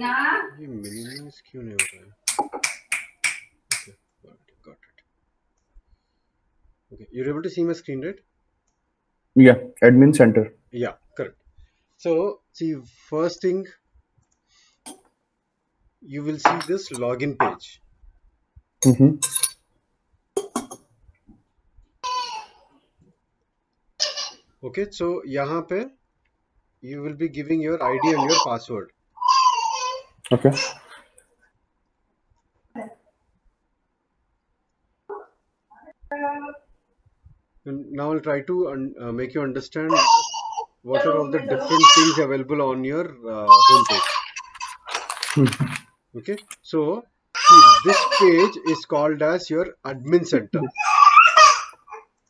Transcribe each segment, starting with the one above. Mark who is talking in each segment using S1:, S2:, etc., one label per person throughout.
S1: ये मिनिमाइज क्यों नहीं हो रहा है? Okay, got it. Okay, you're able to see my screen, right?
S2: Yeah, admin center.
S1: Yeah, correct. So see, first thing, you will see this login page.
S2: Mm-hmm.
S1: Okay, so यहाँ पे you will be giving your ID and your password.
S2: Okay.
S1: And now I'll try to make you understand what are all the different things available on your home page. Okay, so see, this page is called as your admin center.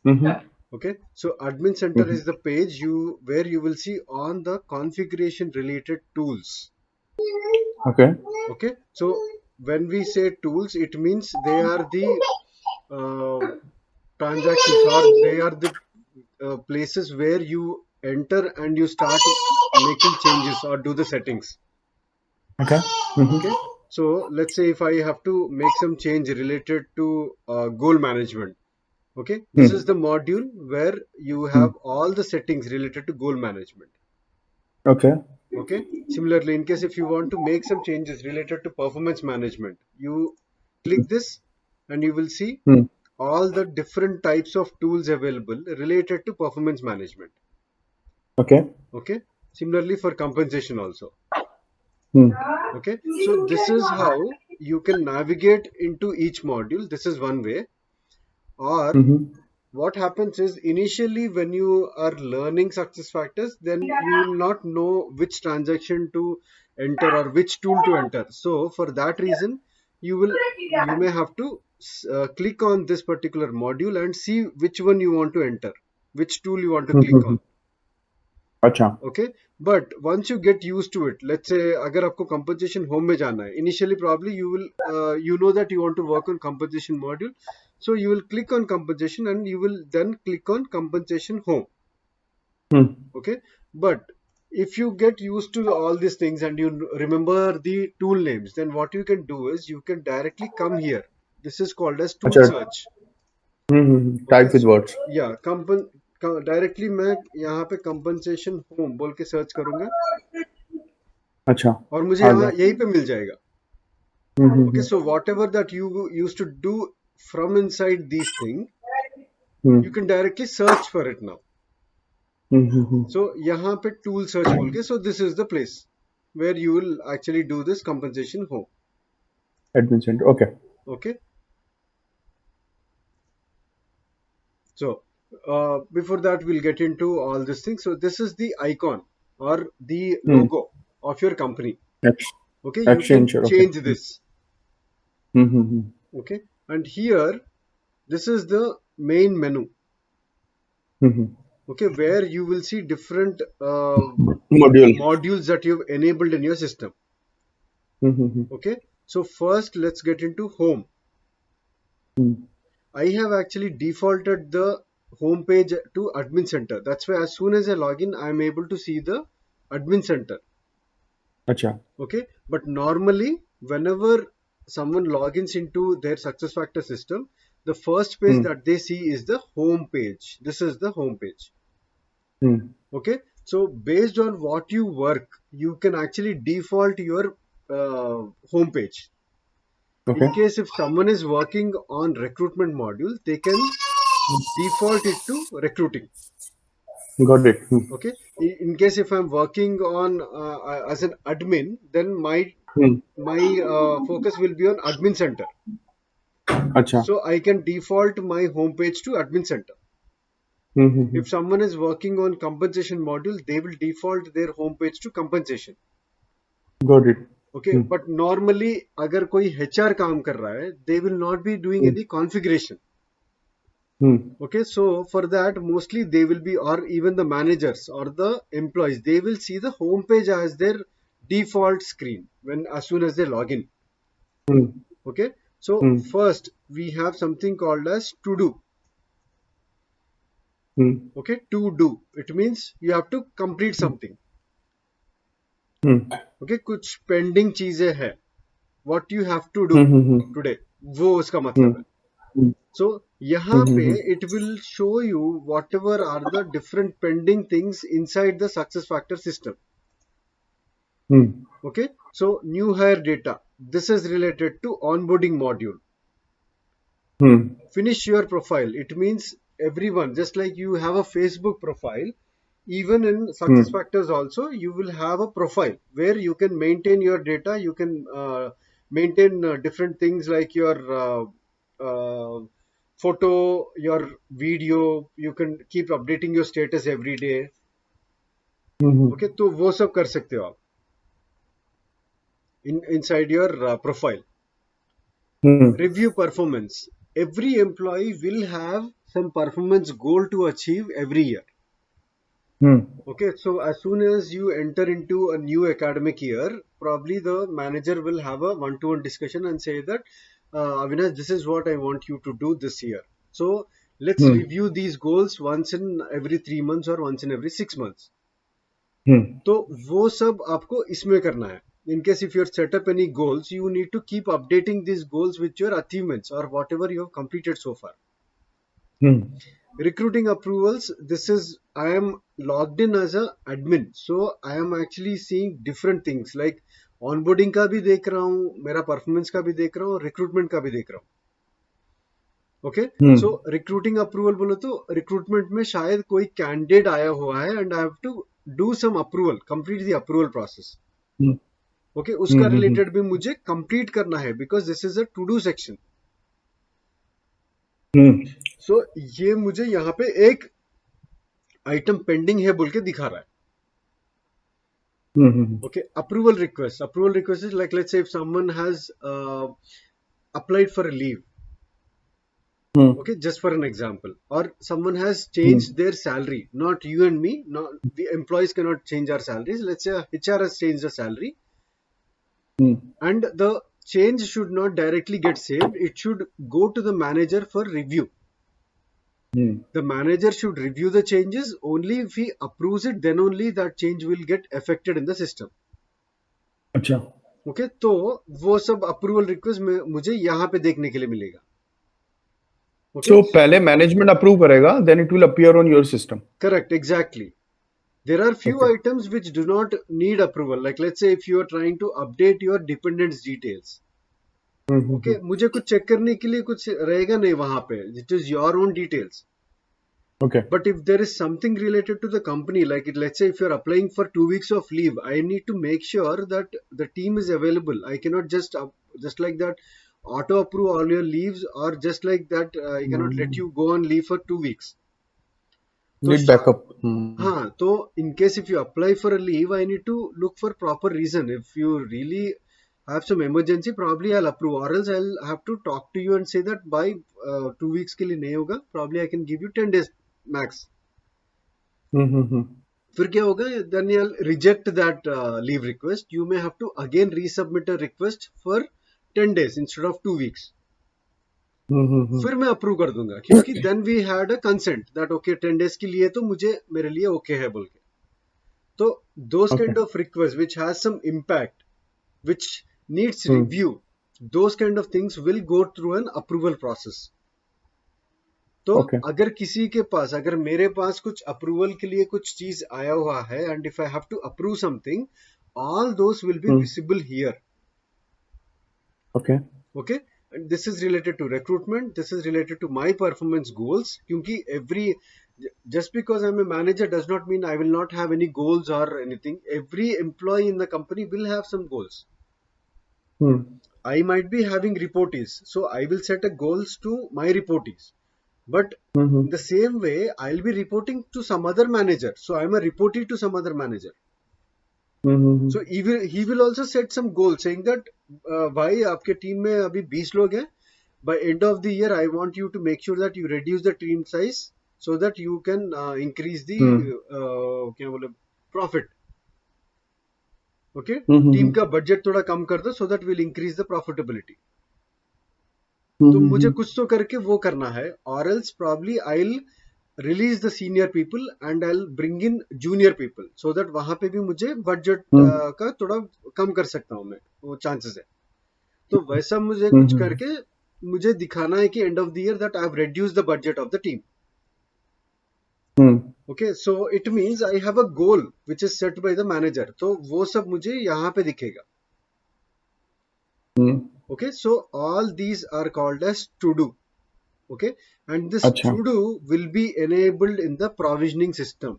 S2: Mm-hmm.
S1: Okay, so admin center is the page where you will see on the configuration related tools.
S2: Okay.
S1: Okay, so when we say tools, it means they are the transactions, or they are the places where you enter and you start making changes or do the settings.
S2: Okay. Mm-hmm.
S1: Okay, so let's say if I have to make some change related to goal management. Okay, this is the module where you have all the settings related to goal management.
S2: Okay.
S1: Okay, similarly, in case if you want to make some changes related to performance management, you click this and you will see
S2: Mm.
S1: all the different types of tools available related to performance management.
S2: Okay.
S1: Okay, similarly for compensation also.
S2: Mm.
S1: Okay, so this is how you can navigate into each module. This is one way. Or
S2: Mm-hmm.
S1: what happens is, initially when you are learning success factors, then you will not know which transaction to enter or which tool to enter. So for that reason, you may have to click on this particular module and see which one you want to enter, which tool you want to click
S2: Mm-hmm.
S1: on.
S2: अच्छा.
S1: Okay, but once you get used to it, let's say अगर आपको compensation home में जाना है, initially probably you will you know that you want to work on compensation module, so you will click on compensation and you will then click on compensation home.
S2: Mm.
S1: Okay, but if you get used to all these things and you remember the tool names, then what you can do is you can directly come here. This is called as tool
S2: अच्छा.
S1: search.
S2: Mm-hmm.
S1: Okay,
S2: Type with
S1: so
S2: words.
S1: yeah, directly मैं यहाँ पे compensation home बोल के search करूंगा
S2: अच्छा.
S1: और मुझे
S2: आ
S1: यहाँ
S2: गया.
S1: यहीं पे मिल जाएगा. Okay,
S2: Mm-hmm.
S1: so whatever that you used to do from inside these things, you
S2: Mm.
S1: can directly search for it now.
S2: Mm-hmm.
S1: So यहाँ पे tool search बोल के, so this is the place where you will actually do this compensation home.
S2: Admin center. Okay.
S1: Okay, so before that we'll get into all these things. So this is the icon or the
S2: Mm.
S1: logo of your company.
S2: Ex-
S1: Okay, you can
S2: Exchange. Okay.
S1: change this.
S2: Mm-hmm.
S1: Okay, and here this is the main menu.
S2: Mm-hmm.
S1: Okay, where you will see different
S2: Module.
S1: modules that you've enabled in your system.
S2: Mm-hmm.
S1: Okay, so first let's get into home.
S2: Mm.
S1: I have actually defaulted the home page to admin center. That's why as soon as I log in, I'm able to see the admin center.
S2: अच्छा.
S1: Okay, but normally whenever someone logins into their SuccessFactors system, the first page
S2: Mm.
S1: that they see is the home page. This is the home page.
S2: Mm.
S1: Okay, so based on what you work, you can actually default your home page.
S2: Okay.
S1: In case if someone is working on recruitment module, they can default it to recruiting.
S2: Got it. Mm.
S1: Okay, in case if I'm working on as an admin, then
S2: Mm.
S1: my focus will be on admin center.
S2: अच्छा.
S1: So I can default my home page to admin center.
S2: Mm-hmm.
S1: If someone is working on compensation module, they will default their home page to compensation.
S2: Got it.
S1: Okay,
S2: Mm.
S1: but normally अगर कोई HR काम कर रहा है, they will not be doing
S2: Mm.
S1: any configuration.
S2: Mm.
S1: Okay, so for that mostly they will be, or even the managers or the employees, they will see the home page as their default screen when as soon as they log in.
S2: Mm.
S1: Okay, so
S2: Mm.
S1: first we have something called as to do.
S2: Mm.
S1: Okay, to do, it means you have to complete something. Okay, कुछ pending चीजें हैं, what you have to do
S2: hmm
S1: today, वो उसका मतलब
S2: हम्म
S1: है. So यहाँ पे it will show you whatever are the different pending things inside the success factor system.
S2: Hmm
S1: Okay, so new hire data. This is related to onboarding module.
S2: Hmm
S1: Finish your profile. It means everyone, just like you have a Facebook profile, even in success
S2: hmm
S1: factors also you will have a profile where you can maintain your data. You can maintain different things like your photo, your video. You can keep updating your status every day. Okay, तो वो सब कर सकते हो आप inside your profile.
S2: Hmm
S1: Review performance. Every employee will have some performance goal to achieve every year.
S2: Hmm
S1: Okay, so as soon as you enter into a new academic year, probably the manager will have a one-to-one discussion and say that, Avinash, this is what I want you to do this year. So let's
S2: hmm
S1: review these goals once in every 3 months or once in every 6 months.
S2: हम्म
S1: तो वो सब आपको इसमें करना है. In case if you're set up any goals, you need to keep updating these goals with your achievements or whatever you have completed so far.
S2: Hmm
S1: Recruiting approvals, this is, I am logged in as a admin, so I am actually seeing different things like onboarding का भी देख रहा हूँ, मेरा performance का भी देख रहा हूँ, रिक्रूटमेंट का भी देख रहा हूँ. ओके, सो रिक्रूटिंग अप्रूवल बोलो तो रिक्रूटमेंट में शायद कोई कैंडिडेट आया हुआ है and I have to do some approval, complete the approval process.
S2: Hmm
S1: okay, उसका
S2: हम्म
S1: रिलेटेड भी मुझे कंप्लीट करना है because this is a to do section.
S2: Hmm
S1: so ये मुझे यहाँ पे एक आइटम पेंडिंग है बोल के दिखा रहा है.
S2: हम्म
S1: Okay, approval request. Approval request is like, let's say if someone has applied for a leave. Okay, just for an example, or someone has changed their salary. Not you and me. Not the employees cannot change our salaries. Let's say HR has changed the salary, and the change should not directly get saved. It should go to the manager for review. The manager should review the changes. Only if he approves it, then only that change will get affected in the system.
S2: अच्छा.
S1: Okay, तो वो सब approval request मुझे यहाँ पे देखने के लिए मिलेगा. ओके,
S2: So पहले मैनेजमेंट अप्रूव करेगा, then it will appear on your system.
S1: Correct, exactly. There are few
S2: Okay.
S1: items which do not need approval. Like let's say if you are trying to update your dependents details. Okay, मुझे कुछ check करने के लिए कुछ रहेगा नहीं वहां पे. It is your own details.
S2: Okay.
S1: But if there is something related to the company, like let's say if you're applying for 2 weeks of leave, I need to make sure that the team is available. I cannot just like that auto approve all your leaves, or just like that I cannot let you go on leave for 2 weeks. तो
S2: Need backup.
S1: हाँ, तो in case if you apply for a leave, I need to look for proper reason. If you really have some emergency, probably I'll approve, or else I'll have to talk to you and say that by 2 weeks के लिए नहीं होगा, probably I can give you 10 days max. फिर क्या होगा, then you'll reject that leave request. You may have to again resubmit a request for 10 days instead of 2 weeks. फिर मैं approve कर दूंगा, क्योंकि then we had a consent that okay 10 days के लिए तो मुझे मेरे लिए ओके है बोल के. तो those kind of request which has some impact, which needs review, those kind of things will go through an approval process. तो अगर किसी के पास, अगर मेरे पास कुछ अप्रूवल के लिए कुछ चीज आया हुआ है and if I have to approve something, all those will be visible here. Okay, and this is related to recruitment, this is related to my performance goals. Kyunki just because I'm a manager does not mean I will not have any goals or anything. Every employee in the company will have some goals. I might be having reportees, so I will set a goals to my reportees, but in the same way I'll be reporting to some other manager, so I'm a reportee to some other manager. So he will also set some goal saying that भाई आपके team में अभी 20 लोग हैं, by end of the year I want you to make sure that you reduce the team size so that you can increase the क्या बोले profit. Okay, team का budget थोड़ा कम कर दो so that we'll increase the profitability. तो मुझे कुछ तो करके वो करना है, or else probably I'll release the senior people and I'll bring in junior people so that वहां पे भी मुझे बजट का थोड़ा कम कर सकता हूँ मैं, वो चांसेस है। तो वैसा मुझे कुछ करके मुझे दिखाना है कि end of the year that I have reduced the budget of the team. Okay, so it means I have a goal which is set by the manager, तो वो सब मुझे यहाँ पे दिखेगा। Okay, so all these are called as to do. Okay, and this
S2: अच्छा
S1: to do will be enabled in the provisioning system.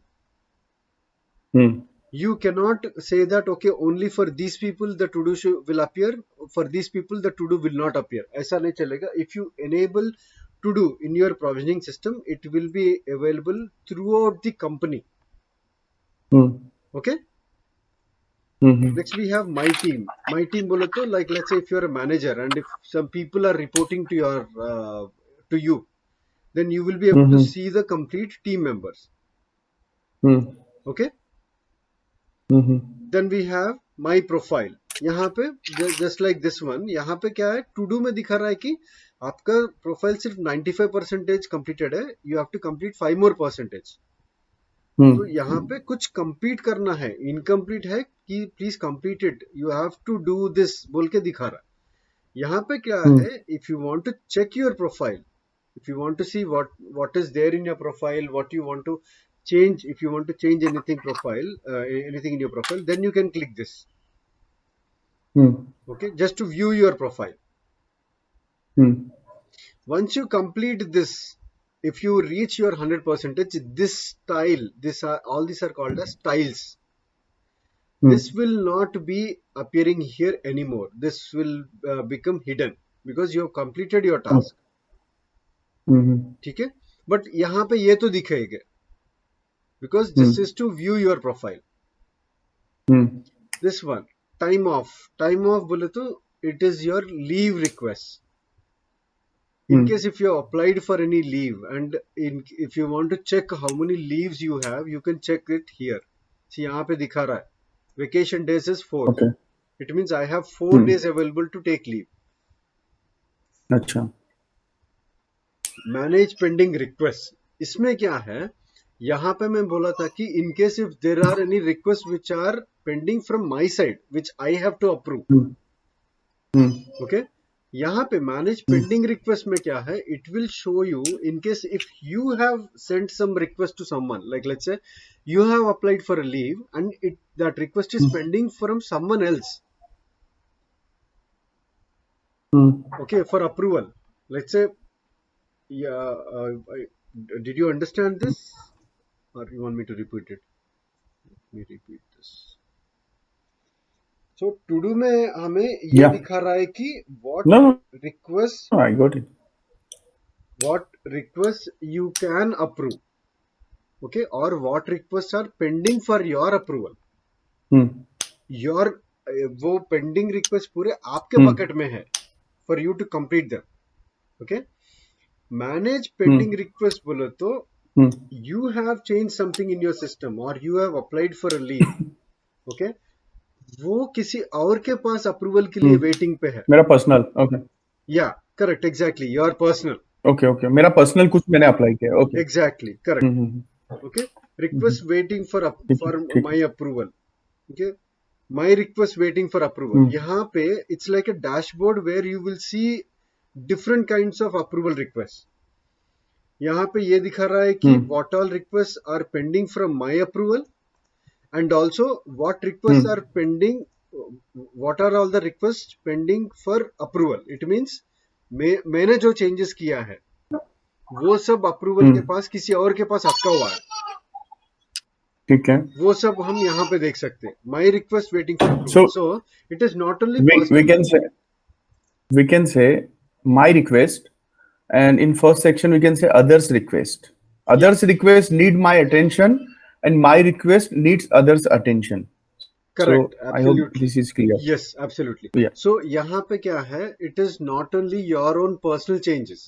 S1: You cannot say that okay only for these people the to do will appear, for these people the to do will not appear, ऐसा नहीं चलेगा। If you enable to do in your provisioning system, it will be available throughout the company। Okay, next we have my team। my team बोले तो like let's say if you're a manager and if some people are reporting to your to you, then you will be able to see the complete team members। Okay, then we have my profile। यहाँ पे just like this one, यहाँ पे क्या है to do में दिखा रहा है कि आपका प्रोफाइल सिर्फ 95% completed है, you have to complete 5 more percentage। तो यहाँ पे कुछ कंप्लीट करना है, इनकम्प्लीट है कि please complete it, you have to do this बोल के दिखा रहा है। यहाँ पे क्या है, if you want to check your profile, if you want to see what is there in your profile, what you want to change, if you want to change anything profile, anything in your profile, then you can click this। Okay, just to view your profile। Once you complete this, if you reach your 100%, this style, all these are called as styles। This will not be appearing here anymore, this will become hidden because you have completed your task। ठीक है, but यहाँ पे ये तो दिखेगा because this is to view your profile। this one time off बोले तो it is your leave request। in case if you have applied for any leave and if you want to check how many leaves you have, you can check it here। see यहाँ पे दिखा रहा है vacation days is 4।
S2: okay
S1: it means I have 4 days available to take leave।
S2: अच्छा
S1: manage pending request, इसमें क्या है, यहाँ पे मैं बोला था कि in case if there are any request which are pending from my side which I have to approve. Okay, यहाँ पे मैनेज पेंडिंग रिक्वेस्ट में क्या है, it will show you in case if you have sent some request to someone, like let's say you have applied for a leave and that request is pending from someone else। okay, for approval, let's say yeah, did you understand this or you want me to repeat it? Let me repeat this। so to do में हमें ये दिखा रहा है कि what request
S2: I got it,
S1: what request you can approve, okay, or what requests are pending for your approval। your वो pending request पूरे आपके बकेट में है for you to complete them। okay, manage pending request बोलो तो you have changed something in your system or you have applied for a leave। okay, वो किसी और के पास अप्रूवल के लिए वेटिंग पे है,
S2: मेरा पर्सनल। ओके
S1: या correct, exactly, your personal.
S2: Okay okay, मेरा पर्सनल कुछ मैंने अप्लाई किया। Okay
S1: exactly correct. Okay, request waiting for my approval. Okay, my request waiting for approval, यहाँ पे it's like a dashboard where you will see different kinds of approval request. यहाँ पे ये दिखा रहा है कि what all request are pending from my approval and also what requests are pending, what are all the requests pending for approval। it means मैंने जो changes किया है वो सब अप्रूवल के पास किसी और के पास अटका हुआ है।
S2: ठीक है,
S1: वो सब हम यहाँ पे देख सकते हैं, my request waiting for approval। so it is not only personal,
S2: we can say my request, and in first section we can say others request। others request need my attention and my request needs others attention।
S1: correct,
S2: so
S1: absolutely,
S2: I hope this is clear।
S1: yes absolutely,
S2: yeah।
S1: so यहाँ पे क्या है, it is not only your own personal changes।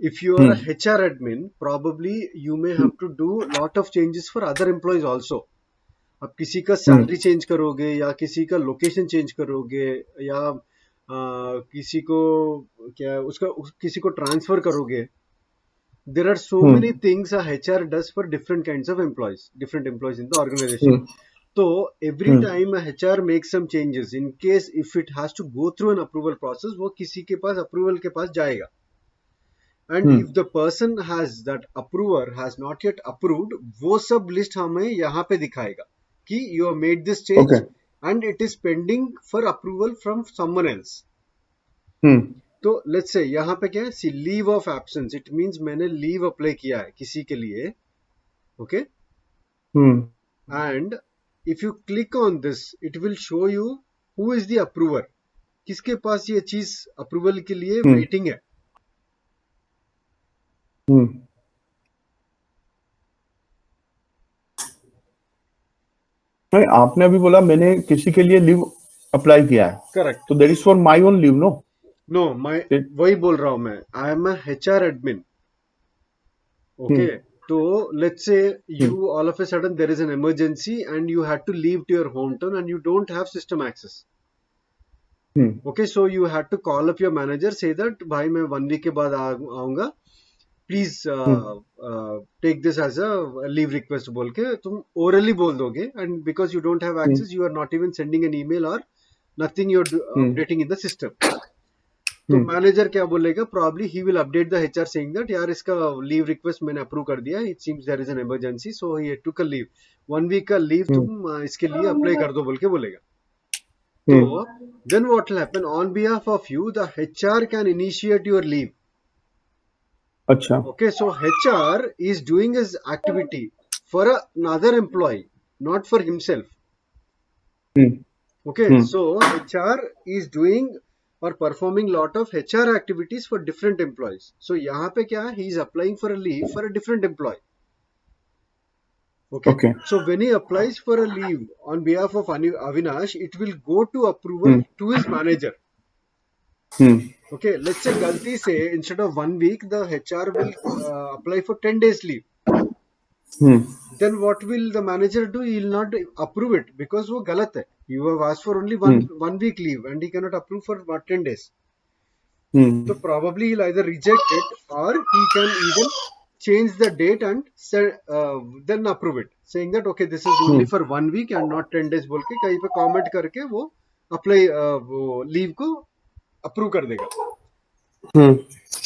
S1: if you are a HR admin, probably you may have to do lot of changes for other employees also। अब किसी का salary change करोगे या किसी का लोकेशन चेंज करोगे या किसी को क्या उसका किसी को ट्रांसफर करोगे, there are so many things a HR does for different kinds of employees, different employees in the organization. So every time a HR makes some changes, in case if it has to go through an approval process, वो किसी के पास approval के पास जाएगा. And if the person has that approver has not yet approved, वो सब list हमें यहाँ पे दिखाएगा कि you have made this change and it is pending for approval from someone else. तो लेट्स से यहाँ पे क्या है, see leave of absence, it means मैंने लीव अप्लाई किया है किसी के लिए, okay, and if you click on this it will show you who is the approver, किसके पास ये चीज अप्रूवल के लिए वेटिंग है.
S2: नहीं, आपने अभी बोला मैंने किसी के लिए लीव अप्लाई किया है.
S1: करेक्ट.
S2: तो that is for my own leave, no?
S1: No, मैं वही बोल रहा हूं, मैं I am a HR admin, okay. तो let's say you all of a sudden there is an emergency and you had to leave to your hometown and you don't have system access. Okay, so you had to call up your manager, say that भाई मैं 1 week के बाद आऊंगा, please take this as a leave request बोल के तुम orally बोल दोगे, and because you don't have access you are not even sending an email और nothing, you are updating in the system. तो मैनेजर क्या बोलेगा, probably he will update the HR saying that यार इसका लीव रिक्वेस्ट मैंने approve कर दिया, it seems there is an emergency so he took a leave, 1 week का leave तुम इसके लिए अप्लाई कर दो बोल के बोलेगा. तो then what will happen, on behalf of you the HR can initiate your leave.
S2: अच्छा.
S1: Okay, so HR is doing his activity for another employee, not for himself. Okay, so HR is doing or performing lot of HR activities for different employees. So यहाँ पे क्या है, he is applying for a leave for a different employee. Okay. So when he applies for a leave on behalf of Avinash, it will go to approval to his manager. Okay, let's say गलती से instead of 1 week the HR will apply for 10 days leave. Then what will the manager do? He will not approve it because वो गलत है. You have asked for only one week leave and he cannot approve for what 10 days. So probably he'll either reject it or he can even change the date and then approve it, saying that okay this is only for 1 week and not 10 days बोल के कहीं पे comment करके वो apply वो leave को approve कर देगा.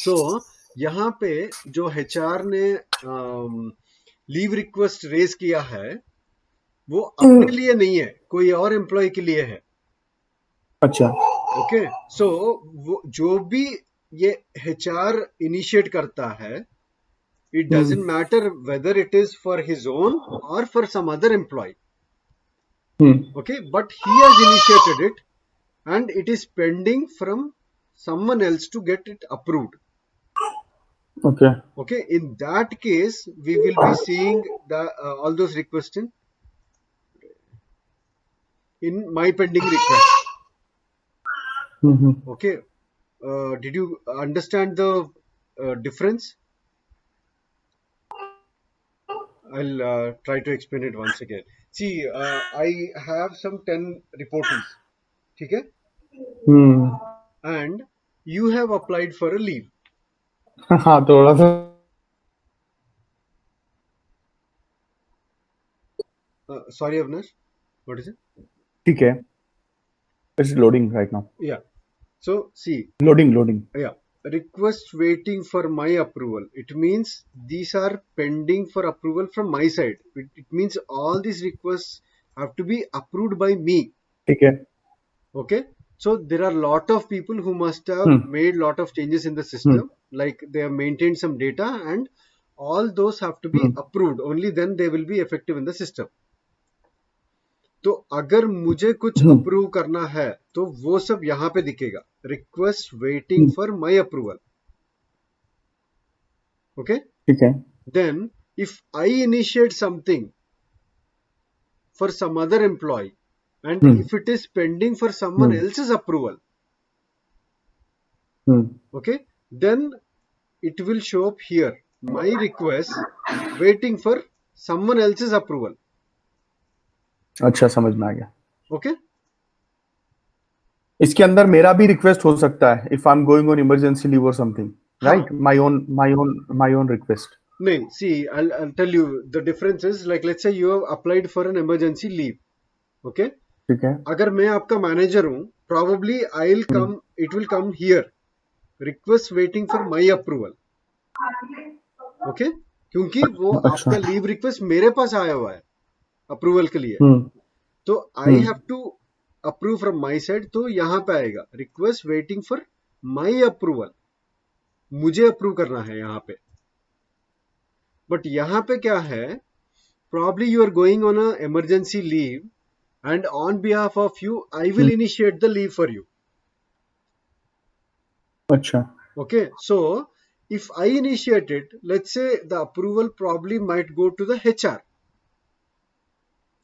S1: तो यहाँ पे जो HR ने लीव रिक्वेस्ट रेज किया है वो अपने लिए नहीं है, कोई और एम्प्लॉय के लिए है.
S2: अच्छा.
S1: ओके, सो वो जो भी ये HR इनिशिएट करता है, it doesn't matter whether it is for his own और for some other employee. Okay, but he has initiated it and it is pending from someone else to get it approved. Okay, in that case we will be seeing the all those requests in my pending request. Okay, did you understand the difference? I'll try to explain it once again. See, I have some 10 reportees, ठीक है, and you have applied for a leave.
S2: हाँ, थोड़ा सा.
S1: Sorry Avinash, what is it?
S2: ठीक है. It's loading right now.
S1: Yeah, so see,
S2: loading.
S1: Yeah, request waiting for my approval, it means these are pending for approval from my side. It means all these requests have to be approved by me.
S2: ठीक है.
S1: Okay, so there are a lot of people who must have made lot of changes in the system, like they have maintained some data and all those have to be approved, only then they will be effective in the system. तो अगर मुझे कुछ approve करना है तो वो सब यहाँ पे दिखेगा, request waiting for my approval. Okay,
S2: ठीक है.
S1: Then if I initiate something for some other employee and if it is pending for someone else's approval, okay, then it will show up here, my request waiting for someone else's approval.
S2: अच्छा, समझ में आ गया.
S1: Okay,
S2: इसके अंदर मेरा भी request हो सकता है if I'm going on emergency leave or something. right?
S1: हाँ,
S2: My own request.
S1: नहीं, see, I'll tell you the difference is like let's say you have applied for an emergency leave, okay?
S2: ठीक है.
S1: अगर मैं आपका मैनेजर हूँ, probably I'll
S2: hmm.
S1: come, it will come here, request waiting for my approval, okay? क्योंकि वो
S2: अच्छा.
S1: आपका लीव रिक्वेस्ट मेरे पास आया हुआ है अप्रूवल के लिए,
S2: हम्म.
S1: तो I
S2: hmm.
S1: Have to approve from my side, तो यहाँ पे आएगा request waiting for my approval, मुझे अप्रूव करना है यहाँ पे. बट यहाँ पे क्या है, probably you are going on a emergency leave and on behalf of you I will
S2: hmm.
S1: initiate the leave for you.
S2: अच्छा.
S1: Okay, so if I initiate it, let's say the approval probably might go to the HR.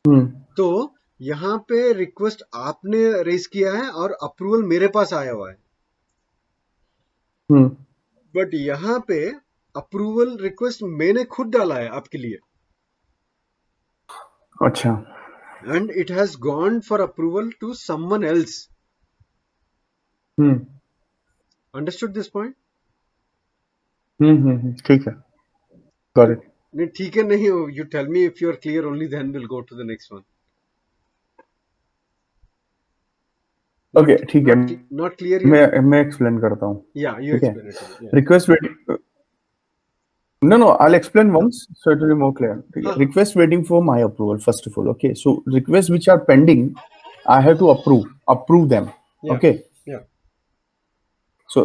S2: हम्म.
S1: तो यहाँ पे request आपने raise किया है और approval मेरे पास आया हुआ है,
S2: हम्म.
S1: बट यहाँ पे अप्रूवल रिक्वेस्ट मैंने खुद डाला है आपके लिए,
S2: अच्छा.
S1: And it has gone for approval to someone else.
S2: Hmm.
S1: Understood this point?
S2: ठीक है. Got it.
S1: नहीं, ठीक है, नहीं हो, you tell me if you are clear, only then will go to the next one.
S2: Okay,
S1: Not
S2: ठीक है.
S1: not not clear yet?
S2: मैं एक्सप्लेन करता हूँ.
S1: Yeah, you
S2: ठीक है.
S1: explain it to me. Yeah.
S2: Request waiting. No, I'll explain once so it will be more clear. Okay.
S1: हाँ, हाँ.
S2: Request waiting for my approval, first of all. Okay. So requests which are pending, I have to approve them.
S1: Yeah.
S2: Okay.
S1: Yeah.
S2: So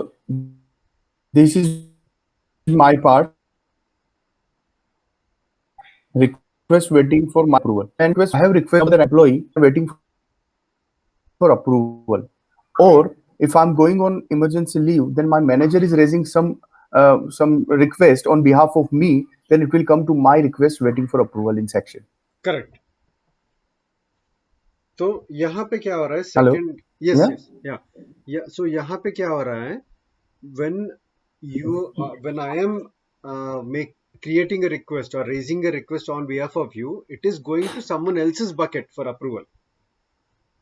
S2: this is my part. Request waiting for my approval. And request, I have request of the employee waiting for approval. Or if I'm going on emergency leave, then my manager is raising some request on behalf of me. Then it will come to my request waiting for approval in section.
S1: Correct. तो यहाँ पे क्या हो रहा है,
S2: Hello.
S1: Second, yes
S2: Yeah.
S1: Yes, या सो यहाँ पे क्या हो रहा है, when you when I am make creating a request or raising a request on behalf of you, it is going to someone else's bucket for approval.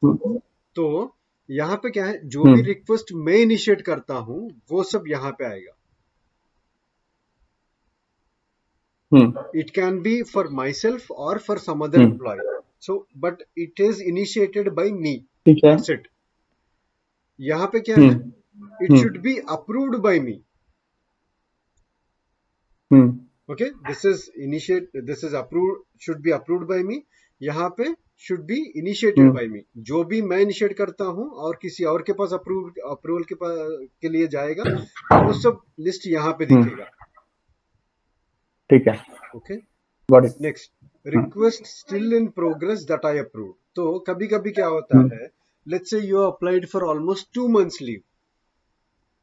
S2: Hmm.
S1: तो यहाँ पे क्या है, जो भी
S2: Hmm.
S1: रिक्वेस्ट मैं इनिशिएट करता हूँ वो सब यहाँ पे आएगा.
S2: Hmm.
S1: It can be for myself or for some other
S2: Hmm.
S1: employee. So, but it is initiated by me.
S2: ठीक है.
S1: That's it. यहाँ पे क्या है,
S2: Hmm.
S1: it
S2: Hmm.
S1: should be approved by me.
S2: Hmm.
S1: Okay, this is approved, should be approved by me. यहाँ पे should be initiated
S2: Hmm.
S1: by me. जो भी मैं इनिशिएट करता हूँ और किसी और के पास अप्रूवल के लिए जाएगा, वो सब लिस्ट यहाँ पे
S2: Hmm.
S1: दिखेगा.
S2: ठीक है.
S1: Okay.
S2: Got it.
S1: Next, request still in progress that I approve. तो कभी कभी क्या होता
S2: Hmm.
S1: है, let's say you applied for almost 2 months leave.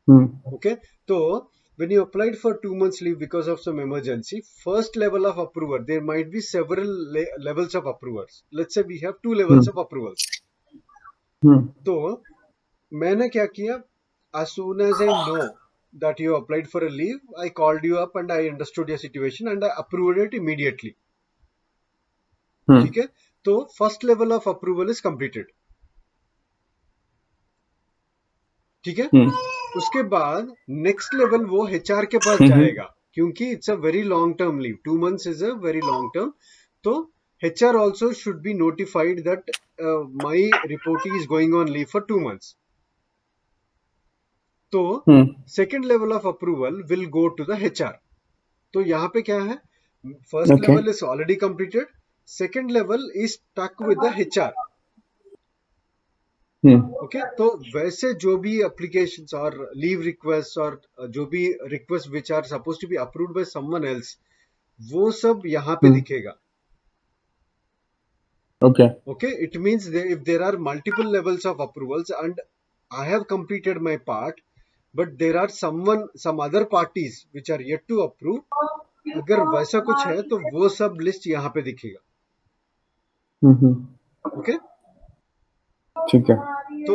S2: Hmm.
S1: Okay, तो when you applied for 2 months leave because of some emergency, first level of approval, there might be several levels of approvers. Let's say we have 2 levels
S2: Hmm.
S1: of approvals.
S2: Hmm.
S1: तो मैंने क्या किया, as soon as I know that you applied for a leave, I called you up and I understood your situation and I approved it immediately.
S2: Hmm.
S1: ठीक है, तो first level of approval is completed. ठीक है,
S2: Hmm.
S1: उसके बाद next level वो HR के पास
S2: Hmm.
S1: जाएगा, क्योंकि it's a very long term leave, 2 months is a very long term. तो HR also should be notified that my reportee is going on leave for 2 months. तो
S2: Hmm.
S1: Second level of approval will go to the HR. तो यहाँ पे क्या है, first
S2: Okay.
S1: Level is already completed, second level is stuck with the HR.
S2: Hmm.
S1: Okay, तो वैसे जो भी एप्लीकेशंस और लीव रिक्वेस्ट और जो भी request which are suppose to be approved by someone else, वो सब यहाँ पे
S2: Hmm.
S1: दिखेगा.
S2: Okay.
S1: Okay, it means if there are multiple levels of approvals and I have completed my part, but there are some other parties which are yet to approve, अगर वैसा कुछ है तो वो सब लिस्ट यहाँ पे दिखेगा.
S2: Hmm.
S1: ओके,
S2: ठीक है.
S1: तो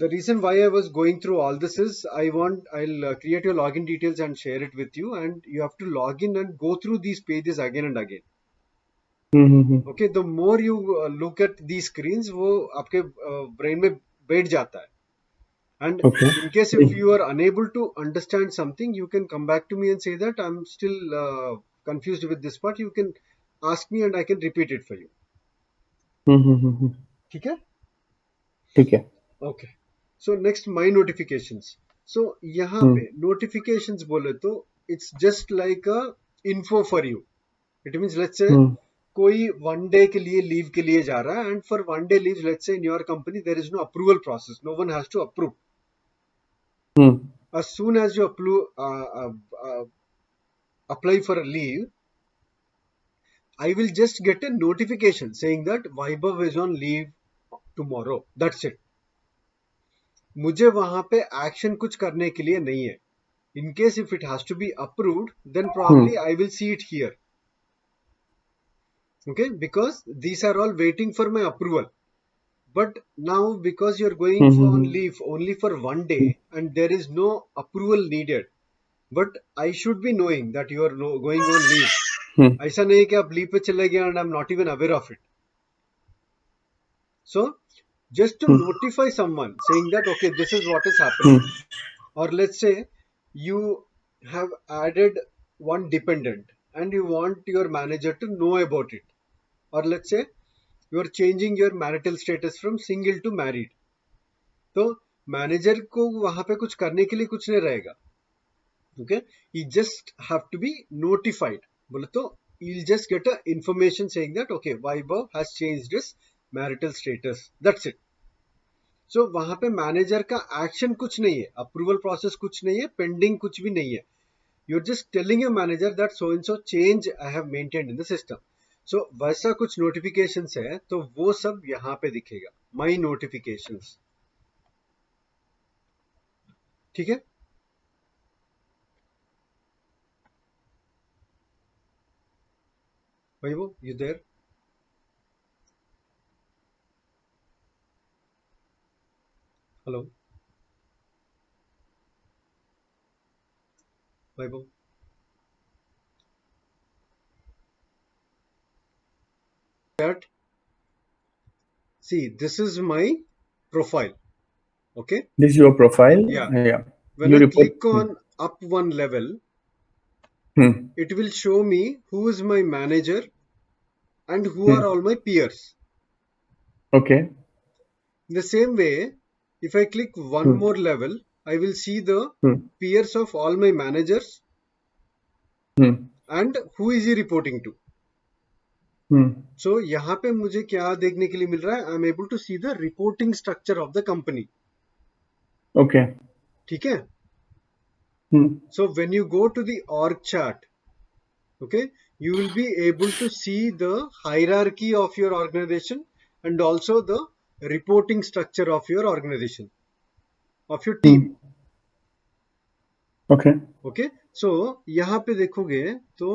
S1: the reason why I was going through all this is I'll create your login details and share it with you, and you have to log in and go through these pages again and again.
S2: Hmm.
S1: Okay, the more you look at these screens, वो आपके brain में बैठ जाता है. And
S2: Okay.
S1: in case if you are unable to understand something, you can come back to me and say that I'm still confused with this part. You can ask me and I can repeat it for you.
S2: हम्म
S1: ठीक है?
S2: ठीक है
S1: Okay. So next, my notifications. So यहाँ पे notifications बोले तो it's just like a info for you. It means let's say
S2: हम्म
S1: कोई one day के लिए leave के लिए जा रहा है, and for one day leave, let's say in your company there is no approval process. No one has to approve.
S2: Hmm
S1: As soon as you apply for a leave, I will just get a notification saying that Vaibhav is on leave tomorrow. That's it. मुझे वहां पे action कुछ करने के लिए नहीं है. In case if it has to be approved, then
S2: hmm
S1: probably I will see it here. Okay, because these are all waiting for my approval. But now, because you're going for on
S2: hmm
S1: leave only for one day and there is no approval needed, but I should be knowing that you are going on leave.
S2: हम्म
S1: ऐसा नहीं कि आप leave पे चले गए and I'm not even aware of it. So just to notify someone saying that okay, this is what is happening. Or let's say you have added one dependent and you want your manager to know about it. Or let's say you are changing your marital status from single to married. तो manager को वहां पे कुछ करने के लिए कुछ नहीं रहेगा. Okay, he just have to be notified. बोले तो he'll just get a information saying that okay, Vaibhav has changed his marital status. That's it. So वहां पे मैनेजर का एक्शन कुछ नहीं है, अप्रूवल प्रोसेस कुछ नहीं है, पेंडिंग कुछ भी नहीं है. You're just telling your manager that so and so change I have maintained in the system. So वैसा कुछ notifications है तो वो सब यहाँ पे दिखेगा, my notifications. ठीक है? भाई वो you there? Hello? भाई वो that see this is my profile. Okay?
S2: This is your profile.
S1: Yeah.
S2: Yeah.
S1: When
S2: You
S1: I
S2: report.
S1: click on up one level,
S2: Hmm.
S1: it will show me who is my manager and who are
S2: Hmm.
S1: all my peers.
S2: Okay.
S1: In the same way, if I click one
S2: Hmm.
S1: more level, I will see the
S2: Hmm.
S1: peers of all my managers
S2: Hmm.
S1: and who is he reporting to.
S2: Hmm.
S1: So यहाँ पे मुझे क्या देखने के लिए मिल रहा है? I am able to see the reporting structure of the company.
S2: Okay.
S1: ठीक है?
S2: Hmm.
S1: So when you go to the org chart, okay, you will be able to see the hierarchy of your organization and also the reporting structure of your organization, of your team.
S2: Hmm. Okay.
S1: Okay, so यहाँ पे देखोगे तो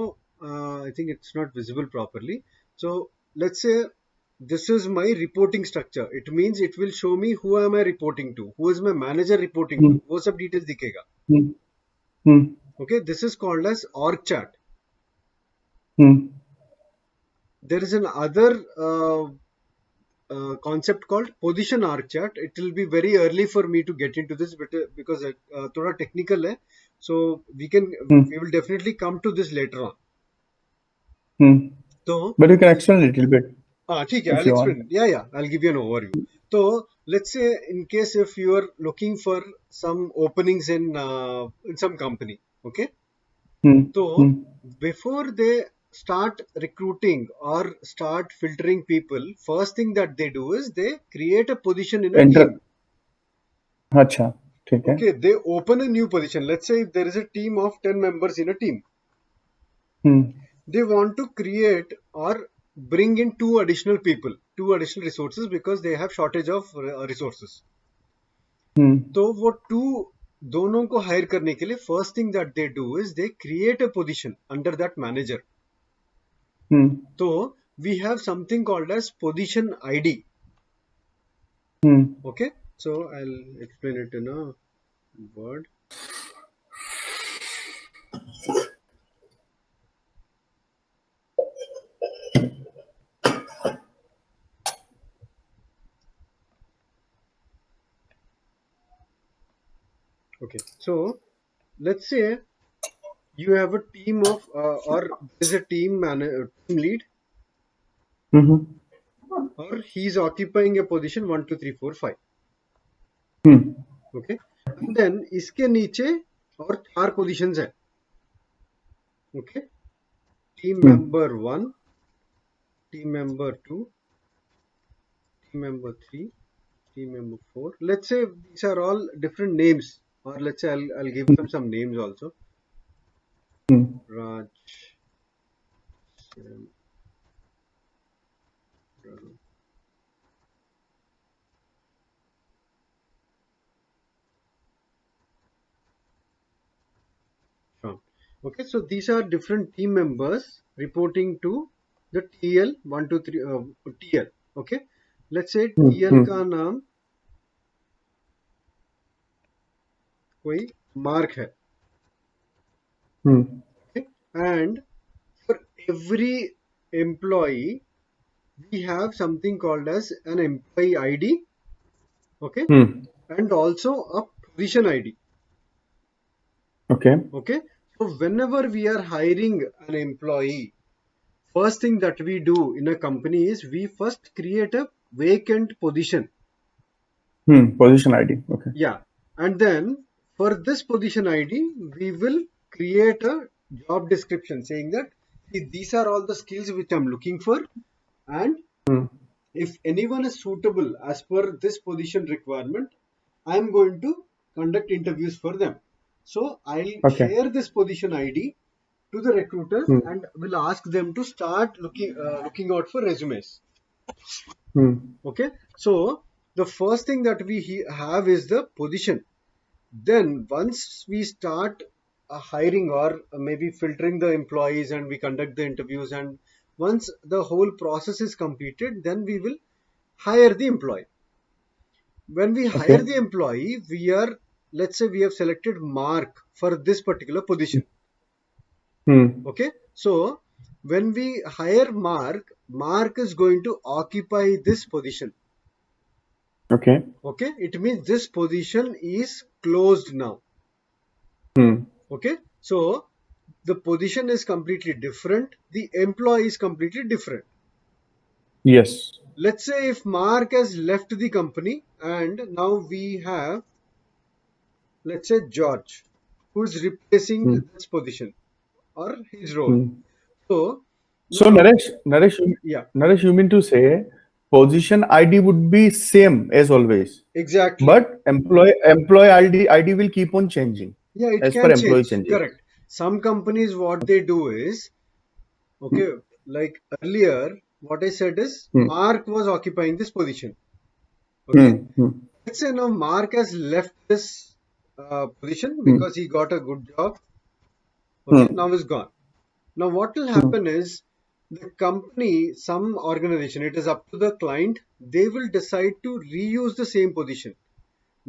S1: I think it's not visible properly. So let's say this is my reporting structure. It means it will show me who am I reporting to, who is my manager reporting
S2: Hmm.
S1: to, वो सब details दिखेगा.
S2: Hmm. Hmm.
S1: Okay, this is called as org chart.
S2: Hmm.
S1: There is another concept called position org chart. It will be very early for me to get into this, but because थोड़ा technical है, so
S2: Hmm.
S1: we will definitely come to this later on.
S2: Hmm.
S1: तो
S2: But you can explain a little bit
S1: हाँ ठीक है,
S2: if
S1: I'll
S2: you want.
S1: explain. Yeah, I'll give you an overview. So let's say in case if you are looking for some openings in some company, okay?
S2: Hmm. Hmm.
S1: So before they start recruiting or start filtering people, first thing that they do is they create a position in a
S2: Enter.
S1: team.
S2: अच्छा ठीक है.
S1: Okay, they open a new position. Let's say if there is a team of 10 members in a team,
S2: Hmm.
S1: they want to create or bring in two additional people, two additional resources because they have shortage of resources.
S2: Hmm.
S1: तो वो to दोनों को higher करने के लिए first thing that they do is they create a position under that manager.
S2: Hmm.
S1: तो we have something called as position ID.
S2: Hmm.
S1: Okay, so I will explain it in a word. Okay, so let's say you have a team of or there's a team lead,
S2: Mm-hmm.
S1: or he's occupying a position 1 2 3 4 5.
S2: Hmm.
S1: Okay, and then इसके नीचे और 4 positions है. Okay, team
S2: Hmm.
S1: member 1, team member 2, team member 3, team member 4. Let's say these are all different names, or let's say I'll give them some names also.
S2: Hmm.
S1: Raj, Sam, Raghu, Shyam. Okay, so these are different team members reporting to the TL 1 2 3 TL. Okay, let's say
S2: Hmm.
S1: TL
S2: Hmm.
S1: का नाम कोई mark है.
S2: Hmm.
S1: Okay, and for every employee we have something called as an employee ID. Okay,
S2: Hmm.
S1: and also a position ID.
S2: Okay.
S1: Okay, so whenever we are hiring an employee, first thing that we do in a company is we first create a vacant position.
S2: Hmm. Position ID. Okay.
S1: Yeah, and then for this position ID, we will create a job description saying that, "See, these are all the skills which I'm looking for, and
S2: Hmm.
S1: if anyone is suitable as per this position requirement, I'm going to conduct interviews for them." So I'll
S2: Okay.
S1: share this position ID to the recruiters
S2: Hmm.
S1: and will ask them to start looking out for resumes.
S2: Hmm.
S1: Okay, so the first thing that we have is the position. Then once we start hiring or maybe filtering the employees and we conduct the interviews, and once the whole process is completed, then we will hire the employee. When we hire
S2: Okay.
S1: the employee, we are, let's say we have selected Mark for this particular position.
S2: Hmm.
S1: Okay, so when we hire Mark, Mark is going to occupy this position.
S2: Okay.
S1: Okay, it means this position is closed now.
S2: Hmm.
S1: Okay, so the position is completely different, the employee is completely different.
S2: Yes.
S1: Let's say if Mark has left the company and now we have, let's say, George, who is replacing
S2: Hmm.
S1: this position or his role.
S2: Hmm.
S1: So
S2: So
S1: now, yeah,
S2: Naresh, you mean to say position ID would be same as always,
S1: exactly.
S2: but employee ID will keep on changing
S1: Yeah, it
S2: as per
S1: can
S2: employee
S1: change.
S2: changes.
S1: Correct. Some companies, what they do is,
S2: Hmm.
S1: okay, like earlier, what I said is
S2: Hmm.
S1: Mark was occupying this position. Okay.
S2: Hmm. Hmm.
S1: Let's say now Mark has left this position
S2: Hmm.
S1: because he got a good job. Okay.
S2: Hmm.
S1: Now he's gone. Now what will
S2: Hmm.
S1: happen is the company, some organization, it is up to the client, they will decide to reuse the same position.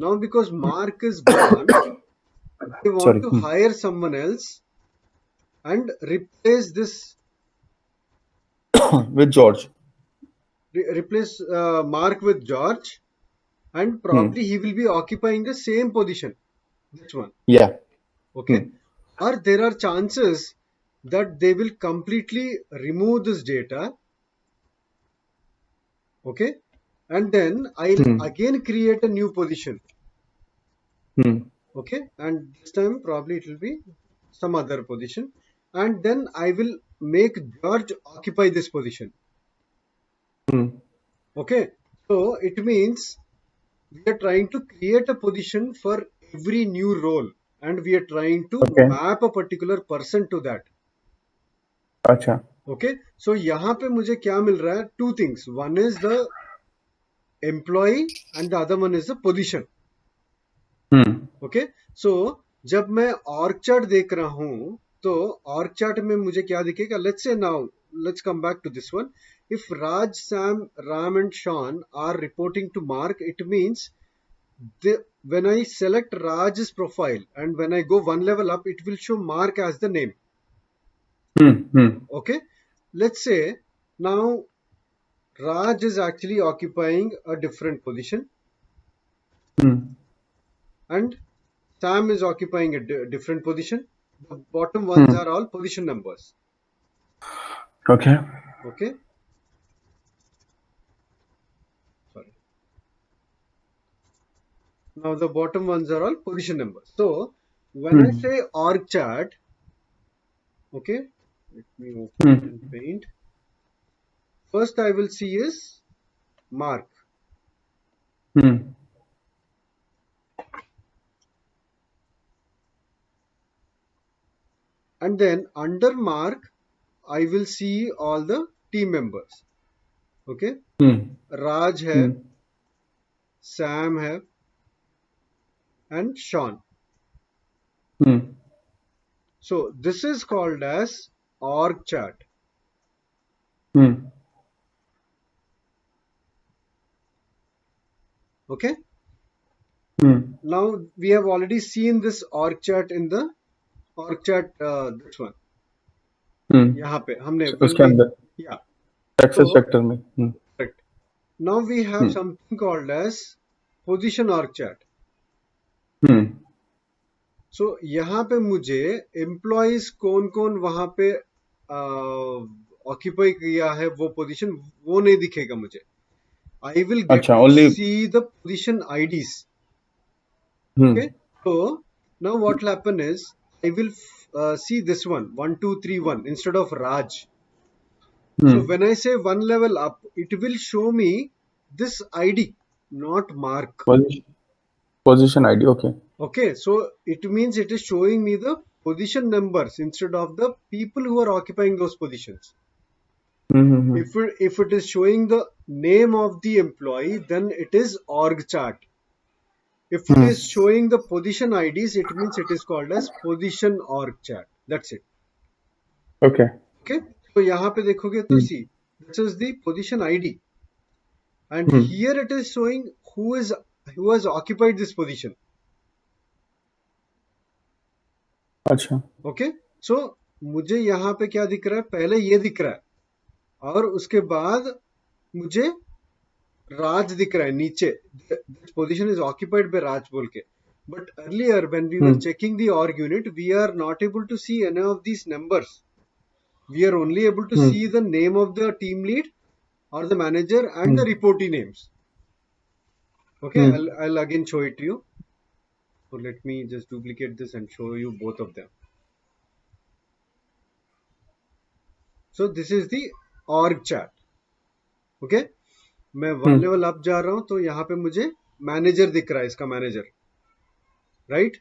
S1: Now because Mark is gone, they want
S2: Sorry.
S1: to
S2: Hmm.
S1: hire someone else and replace this,
S2: With George.
S1: replace Mark with George, and
S2: Hmm.
S1: probably he will be occupying the same position. This one.
S2: Yeah.
S1: Okay.
S2: Hmm.
S1: Or there are chances that they will completely remove this data. Okay. And then I'll
S2: Hmm.
S1: again create a new position.
S2: Hmm.
S1: Okay. And this time probably it will be some other position. And then I will make George occupy this position.
S2: Hmm.
S1: Okay. So it means we are trying to create a position for every new role, and we are trying to
S2: Okay.
S1: map a particular person to that.
S2: अच्छा.
S1: Okay, so यहाँ पे मुझे क्या मिल रहा है? Two things. One is the employee and the other one is the position.
S2: Hmm.
S1: Okay, so जब मैं org chart देख रहा हूँ तो org chart में मुझे क्या दिखेगा? Let's say now, let's come back to this one. If Raj, Sam, Ram and Sean are reporting to Mark, it means when I select Raj's profile and when I go one level up, it will show Mark as the name.
S2: Hmm. Hmm.
S1: Okay, let's say now Raj is actually occupying a different position
S2: Hmm.
S1: and Sam is occupying a different position. The bottom ones are all position numbers.
S2: Okay.
S1: Okay. Sorry. Now the bottom ones are all position numbers. So when I say org chart, okay, let me open it in Paint. First I will see is Mark. And then under Mark, I will see all the team members. Okay. Raj hai, Sam hai, and Sean. So this is called as org chart. Okay. Now we have already seen this org chart in the org chart. This one. यहाँ पे हमने when
S2: उसके
S1: we
S2: अंदर
S1: yeah.
S2: Success
S1: So
S2: factor में
S1: correct. Now we have something called as position org chart. So यहाँ पे मुझे employees कौन कौन वहां पे ऑक्यूपाई किया है वो पोजीशन वो नहीं दिखेगा मुझे. I will get
S2: अच्छा
S1: to
S2: only
S1: see the position IDs. Okay. So now what will happen is I will see this one 1231 instead of Raj. So when I say one level up, it will show me this ID, not Mark.
S2: Position ID okay.
S1: Okay, so it means it is showing me the position numbers instead of the people who are occupying those positions. If it is showing the name of the employee, then it is org chart. If it is showing the position IDs, it means it is called as position org chart. That's it.
S2: Okay.
S1: Okay. So यहाँ पे देखोगे तो see, this is the position ID, and here it is showing who has occupied this position.
S2: अच्छा.
S1: Okay. So मुझे यहाँ पे क्या दिख रहा है? पहले ये दिख रहा है और उसके बाद मुझे राज दिख रहा है नीचे. This position is occupied by Raj बोल के. But earlier when we were checking the org unit, we are not able to see any of these numbers. We are only able to see the name of the team lead or the manager and the reportee names. Okay, I'll again show it to you. So let me just duplicate this and show you both of them. So this is the org chart. Okay, मैं one level up जा रहा हूं तो यहाँ पे मुझे manager दिख रहा है, इसका manager, right.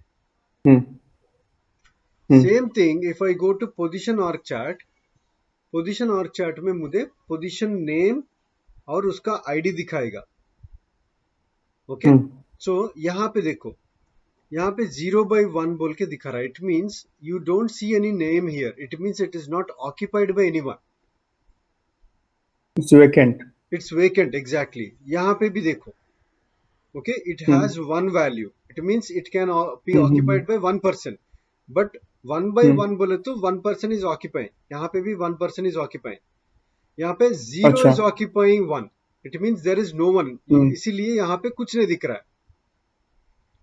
S1: Same thing if I go to position org chart, position org chart में मुझे पोजीशन नेम और उसका आईडी दिखाएगा. ओके. सो यहाँ पे देखो, यहाँ पे 0/1 बोल के दिखा रहा है. It means you don't see any name here. It means it is not occupied by anyone.
S2: It's vacant.
S1: It's vacant. Exactly. यहाँ पे भी देखो. Okay. It has one value. It means it can be occupied by one person. But 1/1 बोले तो one person is occupying. यहाँ पे भी one person is occupying. यहाँ पे 0
S2: अच्छा.
S1: Is occupying 1. It means there is no one. इसीलिए यहाँ पे कुछ नहीं दिख रहा है.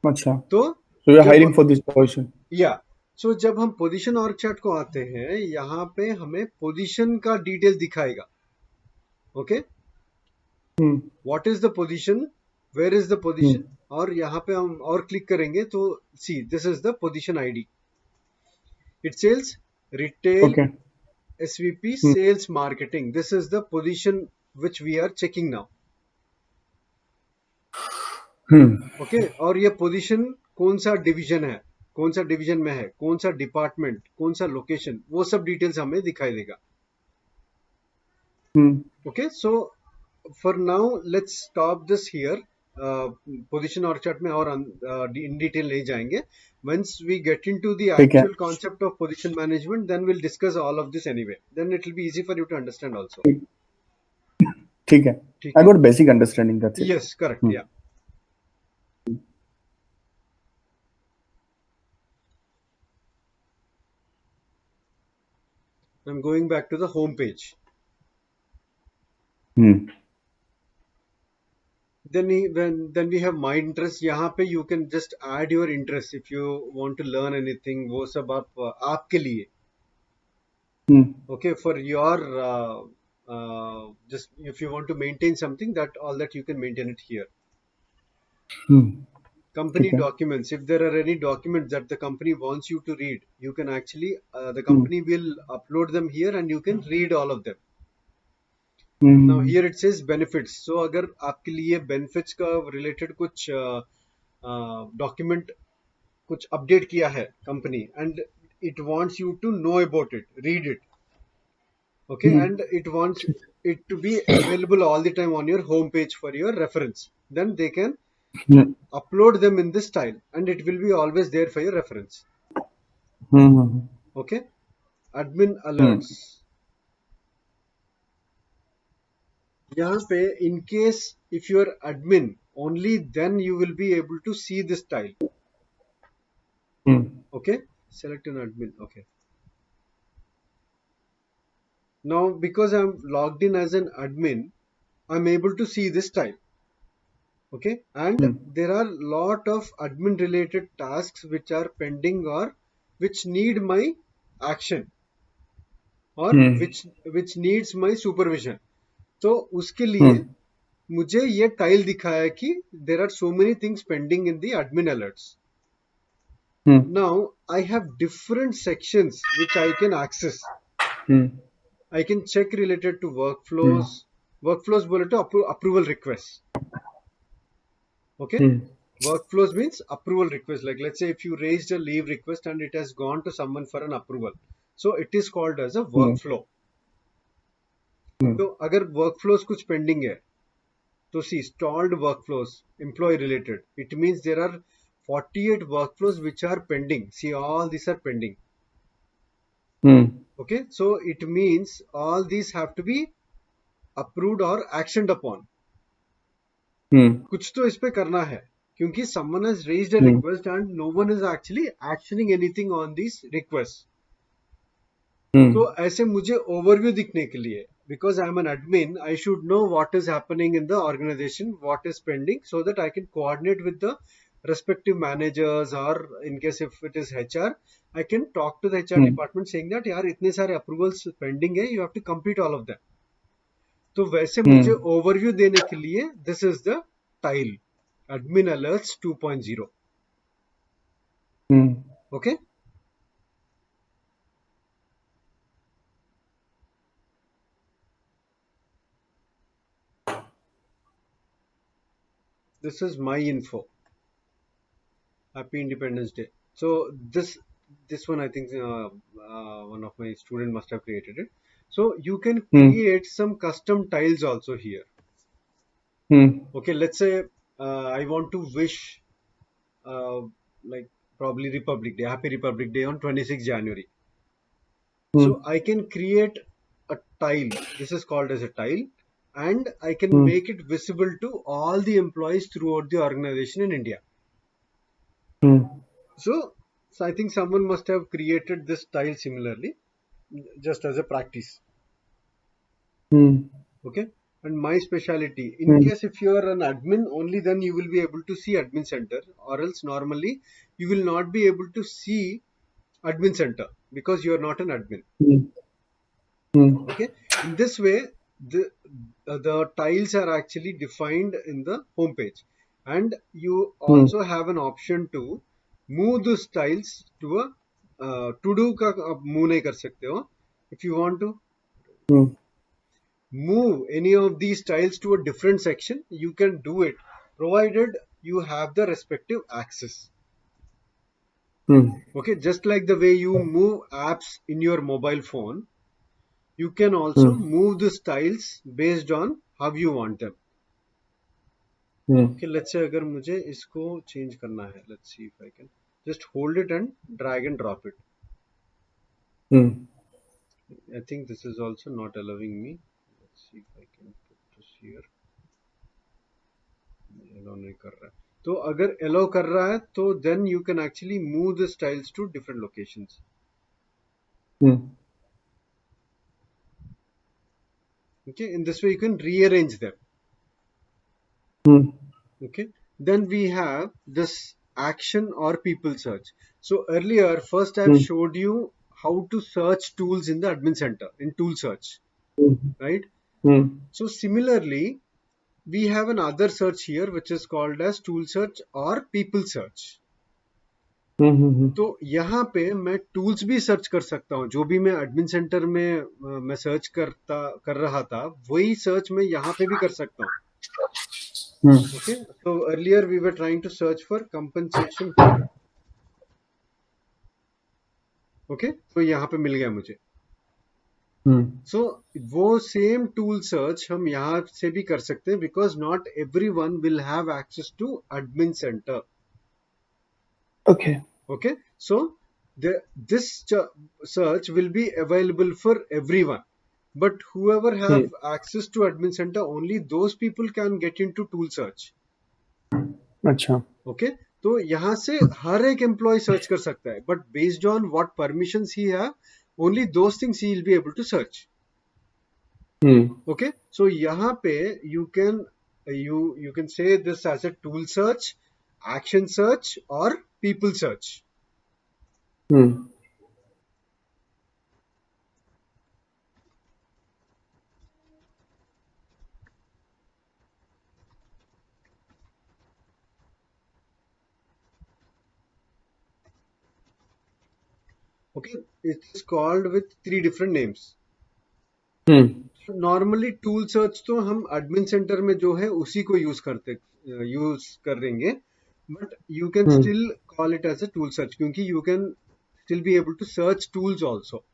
S2: अच्छा.
S1: तो
S2: So you are
S1: जब
S2: hiring for this position.
S1: या सो जब हम पोजीशन ऑर्ग चार्ट को आते हैं, यहाँ पे हमें पोजीशन का डिटेल दिखाएगा. Okay. What is the position, where is the position, और यहाँ पे हम और क्लिक करेंगे तो see this is the position ID. It sales retail
S2: Okay.
S1: SVP sales marketing. This is the position which we are checking now. Okay. और ये position कौन सा डिवीजन है, कौन सा डिवीजन में है, कौन सा डिपार्टमेंट, कौन सा लोकेशन, वो सब डिटेल्स हमें दिखाई देगा. Okay. So for now let's stop this here. Position और चार्ट में और इन डिटेल नहीं जाएंगे. Once we get into the
S2: ठीक है.
S1: Actual concept of position management, then will discuss all of this anyway. Then it will be easy for you to understand also.
S2: ठीक है.
S1: ठीक
S2: I
S1: है.
S2: got basic understanding. That's it.
S1: Yes, correct. या I'm going back to the home page. then we have my interest. यहाँ पे you can just add your interest if you want to learn anything. वो सब आप आपके लिए.
S2: Hmm.
S1: Okay, for your just if you want to maintain something, that all that you can maintain it here.
S2: Hmm.
S1: Company
S2: ठीक है.
S1: documents, if there are any documents that the company wants you to read, you can actually the
S2: Hmm.
S1: company will upload them here and you can read all of them. Now
S2: Hmm.
S1: here it says benefits. So अगर आपके लिए benefits का related कुछ document कुछ update किया है company and it wants you to know about it, read it, okay,
S2: Hmm.
S1: and it wants it to be available all the time on your home page for your reference, then they can
S2: Hmm.
S1: upload them in this style and it will be always there for your reference.
S2: Hmm.
S1: Okay, admin
S2: Hmm.
S1: alerts. यहाँ पे in case if you are admin, only then you will be able to see this tile.
S2: Hmm.
S1: Okay, select an admin. Okay, now because I'm logged in as an admin, I'm able to see this tile. Okay, and
S2: Hmm.
S1: there are lot of admin related tasks which are pending or which need my action or
S2: Hmm.
S1: which needs my supervision. तो उसके लिए
S2: Hmm.
S1: मुझे ये tile दिखाया कि there are so many things pending in the admin alerts.
S2: Hmm.
S1: Now I have different sections which I can access.
S2: Hmm.
S1: I can check related to
S2: Hmm.
S1: workflows. Workflows बोले तो approval requests. Okay.
S2: Hmm.
S1: Workflows means approval request. Like let's say if you raised a leave request and it has gone to someone for an approval. So it is called as a
S2: Hmm.
S1: workflow.
S2: Hmm.
S1: तो अगर workflows कुछ pending है तो see stalled workflows employee related. It means there are 48 workflows which are pending. See all these are pending.
S2: Hmm.
S1: Okay, so it means all these have to be approved or actioned upon.
S2: Hmm.
S1: कुछ तो इस पे करना है क्योंकि someone has raised a
S2: Hmm.
S1: request and no one is actually actioning anything on these requests. तो
S2: Hmm.
S1: ऐसे मुझे ओवरव्यू दिखने के लिए because I'm an admin, I should know what is happening in the organization, what is pending, so that I can coordinate with the respective managers or in case if it is HR, I can talk to the HR
S2: Hmm.
S1: department saying that यार इतने सारे approvals pending है, you have to complete all of them. तो वैसे मुझे
S2: Hmm.
S1: Overview देने के लिए this is the tile admin alerts 2.0.
S2: Hmm.
S1: Okay, this is my info. Happy Independence Day. So this one I think one of my student must have created it. So you can
S2: Hmm.
S1: create some custom tiles also here.
S2: Hmm.
S1: Okay, let's say I want to wish uh, like probably Republic Day, Happy Republic Day on 26th January.
S2: Hmm.
S1: So I can create a tile. This is called as a tile, and I can
S2: Hmm.
S1: make it visible to all the employees throughout the organization in India.
S2: Hmm.
S1: So I think someone must have created this tile similarly, just as a practice.
S2: Hmm.
S1: Okay. And my specialty, in
S2: Hmm.
S1: case if you are an admin, only then you will be able to see admin center, or else normally you will not be able to see admin center because you are not an admin.
S2: Hmm. Hmm.
S1: Okay, in this way the tiles are actually defined in the home page, and you
S2: Hmm.
S1: also have an option to move those tiles to a to do का आप move नहीं कर सकते हो. If you want to
S2: Hmm.
S1: move any of these tiles to a different section, you can do it provided you have the respective access.
S2: Hmm.
S1: Okay, just like the way you move apps in your mobile phone, you can also
S2: Hmm.
S1: move the styles based on how you want them.
S2: Hmm.
S1: Okay, let's say अगर मुझे इसको change करना है, let's see if I can just hold it and drag and drop it.
S2: Hmm.
S1: I think this is also not allowing me. Let's see if I can put this here. Allow नहीं कर रहा है. तो अगर allow कर रहा है तो then you can actually move the styles to different locations.
S2: Hmm.
S1: Okay, in this way you can rearrange them.
S2: Hmm.
S1: Okay, then we have this action or people search. So earlier, first I've
S2: Hmm.
S1: showed you how to search tools in the admin center in tool search,
S2: Hmm.
S1: right?
S2: Hmm.
S1: So similarly, we have another search here which is called as tool search or people search.
S2: Hmm. Hmm.
S1: तो यहाँ पे मैं tools भी search कर सकता हूँ, जो भी मैं एडमिन सेंटर में मैं सर्च कर रहा था, वही सर्च मैं यहाँ पे भी कर सकता हूँ.
S2: Hmm.
S1: Okay, so earlier we were trying to search for compensation here. Okay, तो यहाँ पे मिल गया मुझे.
S2: Hmm.
S1: So वो सेम टूल सर्च हम यहाँ से भी कर सकते हैं, because not everyone will have access to admin center.
S2: Okay.
S1: Okay, so this search will be available for everyone, but whoever
S2: Hmm.
S1: have access to admin center, only those people can get into tool search.
S2: अच्छा.
S1: Okay, तो यहाँ से हर एक employ search कर सकता है, but based on what permissions he have, only those things he will be able to search.
S2: Hmm.
S1: Okay, so यहाँ पे you can say this as a tool search, action search or people search.
S2: Hmm.
S1: Okay, it is called with 3 different names.
S2: Hmm.
S1: Normally tool search तो हम admin centre में जो है उसी को use करेंगे, but you can
S2: Hmm.
S1: Still call it as a tool search, क्योंकि you can still be able to search tools also.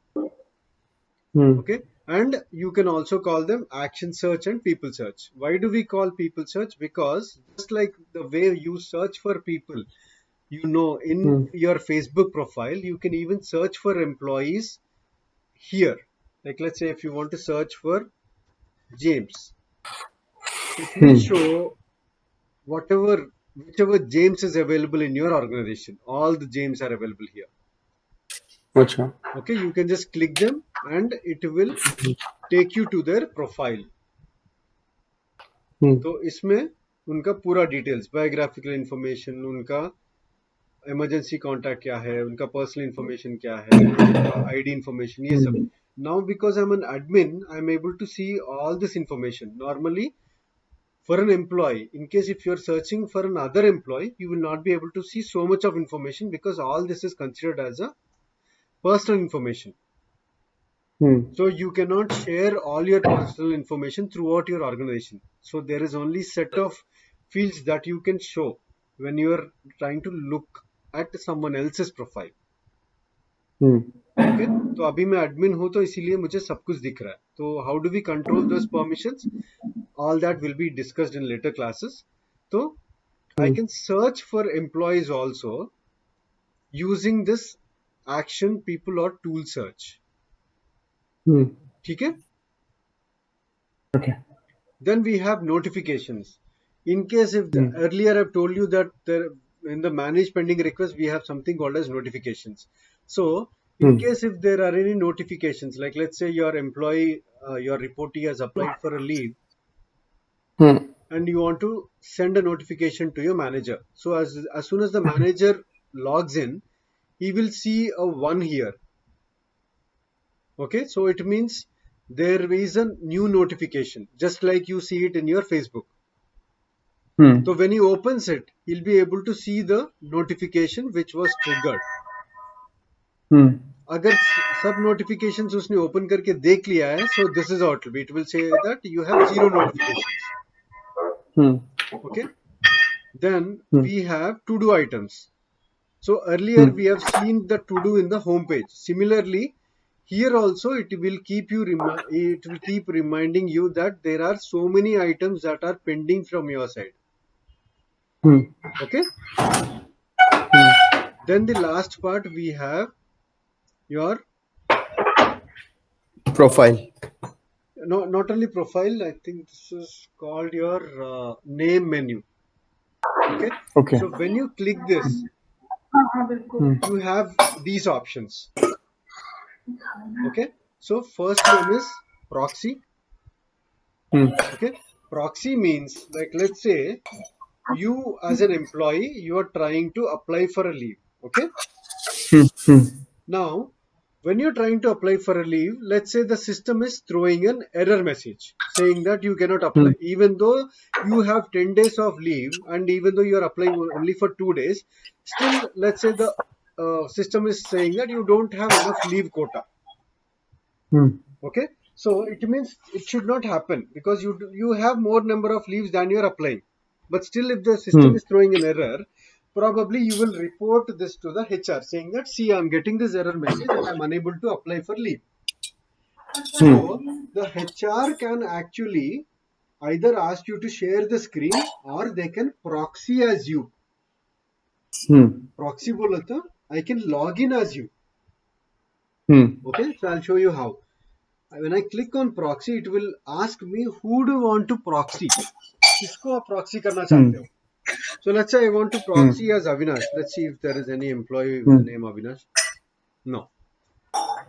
S2: Hmm.
S1: Okay, and you can also call them action search and people search. Why do we call people search? Because just like the way you search for people, in
S2: Hmm.
S1: your Facebook profile, you can even search for employees here. Like, let's say if you want to search for James, it will
S2: Hmm.
S1: show whichever James is available in your organization. All the James are available here.
S2: अच्छा.
S1: Okay, you can just click them and it will take you to their profile.
S2: Hmm.
S1: तो इसमें उनका पूरा details, biographical information, उनका emergency contact क्या है, उनका personal information क्या है, उनका आईडी इंफॉर्मेशन, ये सब.
S2: Hmm.
S1: Now because I am an admin, I am able to see all this information. Normally for an employee, in case if you're searching for another employee, you will not be able to see so much of information, because all this is considered as a personal information.
S2: Hmm.
S1: So you cannot share all your personal information throughout your organization. So there is only set of fields that you can show when you are trying to look at someone else's profile.
S2: Hmm.
S1: Okay, तो अभी मैं admin हूं, तो इसीलिए मुझे सब कुछ दिख रहा है. तो how do we control those permissions? All that will be discussed in later classes. So I
S2: Hmm.
S1: can search for employees also using this action, people or tool search.
S2: Hmm.
S1: ठीक है?
S2: Okay.
S1: Then we have notifications. In case if
S2: Hmm.
S1: earlier I've told you that in the manage pending request we have something called as notifications. So in
S2: Hmm.
S1: case if there are any notifications, like let's say your employee, your reportee has applied for a leave,
S2: Hmm.
S1: and you want to send a notification to your manager. So as soon as the manager logs in, he will see a 1 here. Okay, so it means there is a new notification, just like you see it in your Facebook.
S2: Hmm.
S1: So when he opens it, he'll be able to see the notification which was triggered.
S2: Hmm.
S1: अगर सब notifications उसने open करके देख लिया है, so this is how it will be. It will say that you have 0 notifications.
S2: Hmm.
S1: Okay. Then
S2: Hmm.
S1: we have to-do items. So earlier
S2: Hmm.
S1: we have seen the to-do in the home page. Similarly, here also it will keep reminding you that there are so many items that are pending from your side.
S2: Hmm.
S1: Okay. Then the last part we have your,
S2: Profile.
S1: no, not only profile, I think this is called your name menu. Okay,
S2: Okay.
S1: so when you click this,
S2: Hmm.
S1: you have these options. Okay, so first one is proxy.
S2: Hmm.
S1: Okay, proxy means, like, let's say you as an employee, you are trying to apply for a leave. Okay.
S2: Hmm. Hmm.
S1: Now, when you're trying to apply for a leave, let's say the system is throwing an error message saying that you cannot
S2: Hmm.
S1: apply, even though you have 10 days of leave, and even though you are applying only for 2 days, still, let's say the system is saying that you don't have enough leave quota.
S2: Hmm.
S1: Okay, so it means it should not happen because you have more number of leaves than you are applying. But still, if the system
S2: Hmm.
S1: is throwing an error, probably you will report this to the HR saying that, see, I'm getting this error message and I'm unable to apply for leave. So the HR can actually either ask you to share the screen or they can proxy as you.
S2: Hmm.
S1: Proxy bola to I can log in as you.
S2: Hmm.
S1: Okay, so I'll show you how. When I click on proxy, it will ask me who do you want to proxy. किसको आप proxy करना चाहते
S2: Hmm.
S1: हो? So let's say I want to
S2: Hmm.
S1: proxy as Avinash. Let's see if there is any employee with the
S2: Hmm.
S1: name Avinash. No.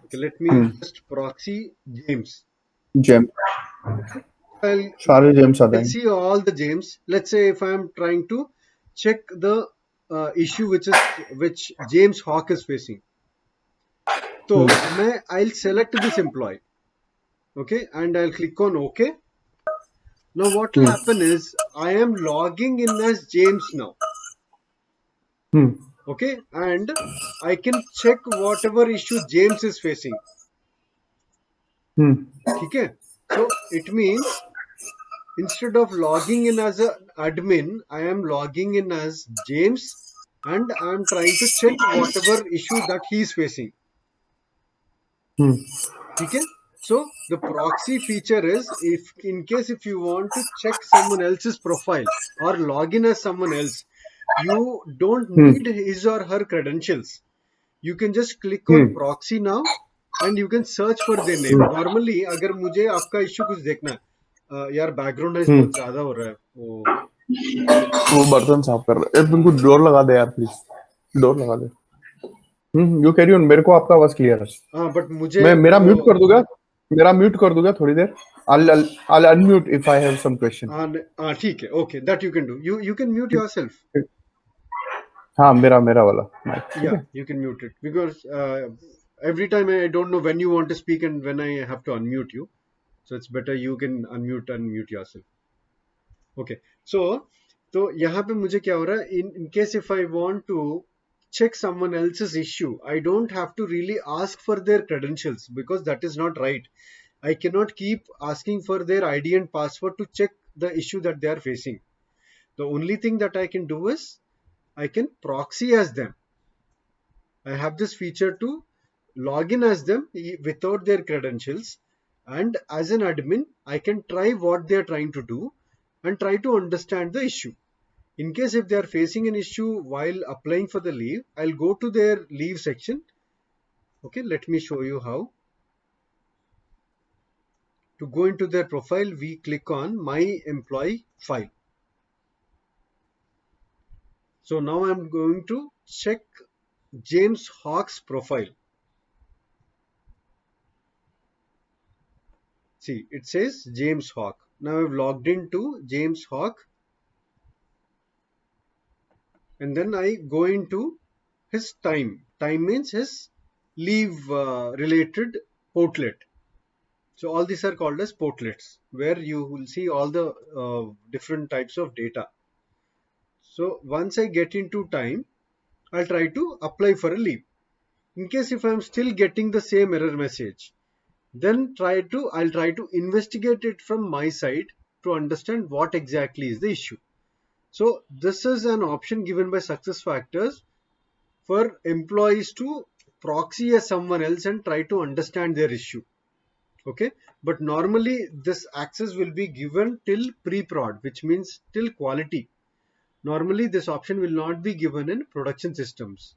S1: Okay, let me
S2: Hmm.
S1: just proxy James.
S2: Gem.
S1: Okay. I'll
S2: सारे James आ
S1: I'll
S2: जाएंगे.
S1: see all the James. Let's say if I'm trying to check the issue which James Hawk is facing.
S2: Hmm.
S1: So I'll select this employee. Okay, and I'll click on OK. Now what will
S2: Hmm.
S1: happen is I am logging in as James now.
S2: Hmm.
S1: Okay, and I can check whatever issue James is facing.
S2: Hmm.
S1: Okay, so it means instead of logging in as an admin, I am logging in as James and I am trying to check whatever issue that he is facing.
S2: Hmm.
S1: Okay, so the proxy feature is, if in case if you want to check someone else's profile or log in as someone else, you don't
S2: Hmm.
S1: need his or her credentials. You can just click on
S2: Hmm.
S1: proxy now and you can search for their name.
S2: Hmm.
S1: Normally अगर मुझे आपका issue कुछ देखना है, यार background noise
S2: Hmm.
S1: बहुत ज्यादा हो रहा है वो.
S2: वो बर्तन साफ कर रहे. तुमको डोर लगा दे यार प्लीज. डोर लगा दे. You carry on. मेरे को आपका आवाज क्लियर है.
S1: हाँ बट मुझे
S2: मैं मेरा
S1: वो
S2: म्यूट कर दूंगा. मेरा म्यूट कर दूंगा थोड़ी देर. I'll unmute if I have some question.
S1: हाँ ठीक है. Okay, that you can do. You can mute yourself.
S2: हाँ मेरा मेरा वाला mic, ठीक
S1: Yeah,
S2: है.
S1: you can mute it because every time I don't know when you want to speak and when I have to unmute you. So it's better you can unmute and mute yourself. Okay, so यहाँ पे मुझे क्या हो रहा है, in case if I want to check someone else's issue, I don't have to really ask for their credentials because that is not right. I cannot keep asking for their ID and password to check the issue that they are facing. The only thing that I can do is I can proxy as them. I have this feature to log in as them without their credentials, and as an admin, I can try what they are trying to do and try to understand the issue. In case if they are facing an issue while applying for the leave, I'll go to their leave section. Okay, let me show you how. To go into their profile, we click on My Employee File. So now I'm going to check James Hawk's profile. See, it says James Hawk. Now I've logged into James Hawk and then I go into his time. Time means his leave related portlet. So all these are called as portlets where you will see all the different types of data. So once I get into time, I'll try to apply for a leave. In case if I'm still getting the same error message, then I'll try to investigate it from my side to understand what exactly is the issue. So this is an option given by SuccessFactors for employees to proxy as someone else and try to understand their issue. Okay, but normally this access will be given till pre-prod, which means till quality. Normally this option will not be given in production systems.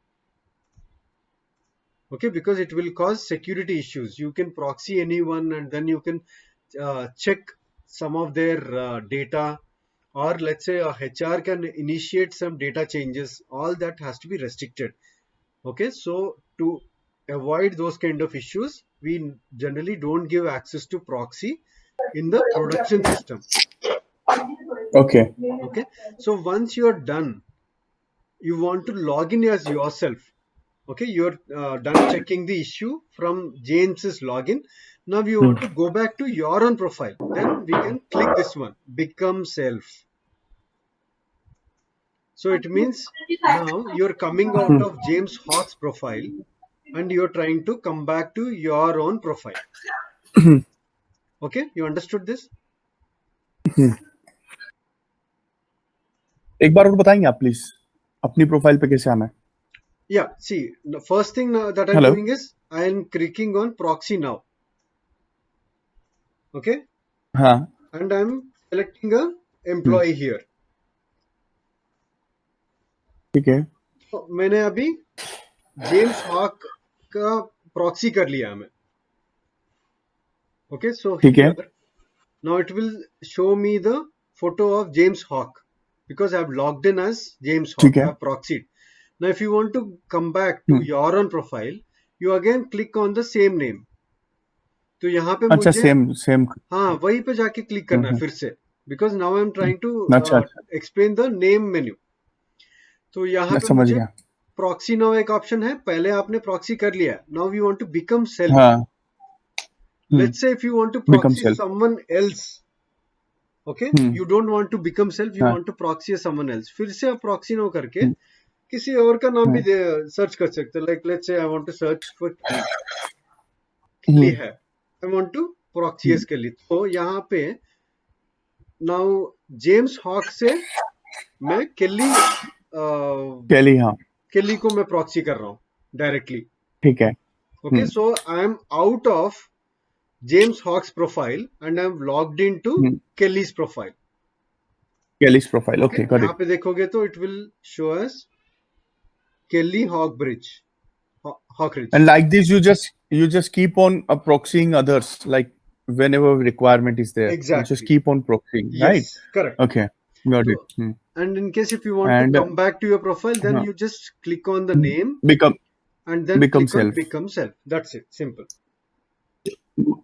S1: Okay, because it will cause security issues. You can proxy anyone and then you can check some of their data, or let's say a HR can initiate some data changes. All that has to be restricted. Okay, so to avoid those kind of issues, we generally don't give access to proxy in the production system.
S2: Okay.
S1: Okay, so once you're done, you want to log in as yourself. Okay, you're done checking the issue from James's login. Now we
S2: Hmm.
S1: want to go back to your own profile. Then we can click this one, become self. So it means now you're coming out of James Hawk's profile and you're trying to come back to your own profile. Okay, you understood this?
S2: एक बार और बताएंगे आप please अपनी profile पे कैसे आना है?
S1: Yeah, see, the first thing that I'm
S2: hello.
S1: doing is I'm clicking on proxy now. Okay,
S2: हाँ.
S1: and I'm selecting a employee here.
S2: ठीक है.
S1: तो मैंने अभी जेम्स हॉक का प्रॉक्सी कर लिया मैं. Okay, so
S2: ठीक है.
S1: here now it will show me the photo of James Hawk because I've logged in as James
S2: ठीक
S1: Hawk.
S2: है.
S1: I've proxied. Now, if you want to come back to
S2: hmm.
S1: your own profile, you again click on the same name. तो यहाँ पे
S2: अच्छा,
S1: मुझे
S2: same same.
S1: हाँ वहीं पे जाके क्लिक करना है फिर से because now I'm trying to
S2: अच्छा अच्छा.
S1: explain the name menu. तो यहाँ
S2: मैं
S1: पे
S2: समझ
S1: मुझे
S2: गया.
S1: proxy now एक ऑप्शन है. पहले आपने proxy कर लिया. Now we want to become self.
S2: हाँ.
S1: Let's say if you want to
S2: become
S1: proxy
S2: self.
S1: someone else. Okay, you don't want to become self, you
S2: हाँ.
S1: want to proxy someone else. फिर से आप proxy now करके
S2: हम्म.
S1: किसी और का नाम भी
S2: हम्म.
S1: सर्च कर सकते हैं. Like let's say I want to search for Kelly. Kelly
S2: हम्म.
S1: है. I want to proxy as
S2: hmm.
S1: Kelly. तो यहाँ पे now James Hawk से मैं Kelly
S2: कैली. हाँ.
S1: Kelly को मैं proxy कर रहा हूँ directly.
S2: ठीक है.
S1: Okay, so I am out of James Hawk's profile and I'm logged into Kelly's profile.
S2: Kelly's profile.
S1: Okay,
S2: okay, got
S1: यहाँ
S2: इट.
S1: पे देखोगे तो it will show us Kelly Hawkbridge, Hawkridge.
S2: And like this, you just keep on proxying others, like whenever requirement is there. You just
S1: Exactly.
S2: keep on proxying, right?
S1: Yes, correct.
S2: Okay, got it.
S1: So, and in case if you want to
S2: And
S1: come back to your profile, then you just click on the name
S2: become
S1: and then click on
S2: self.
S1: become self. That's it. Simple.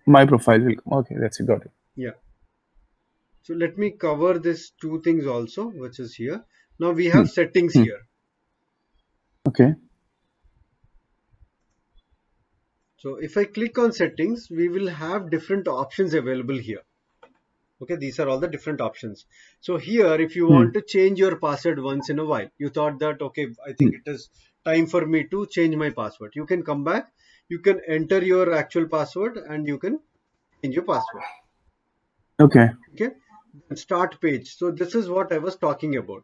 S2: My profile will come. Okay, that's it. Got it.
S1: Yeah. So let me cover this two things also, which is here. Now we have settings here.
S2: Okay.
S1: So if I click on settings, we will have different options available here. Okay, these are all the different options. So here, if you want to change your password once in a while, you thought that, okay, I think it is time for me to change my password. You can come back, you can enter your actual password and you can change your password.
S2: Okay.
S1: Okay, start page. So this is what I was talking about.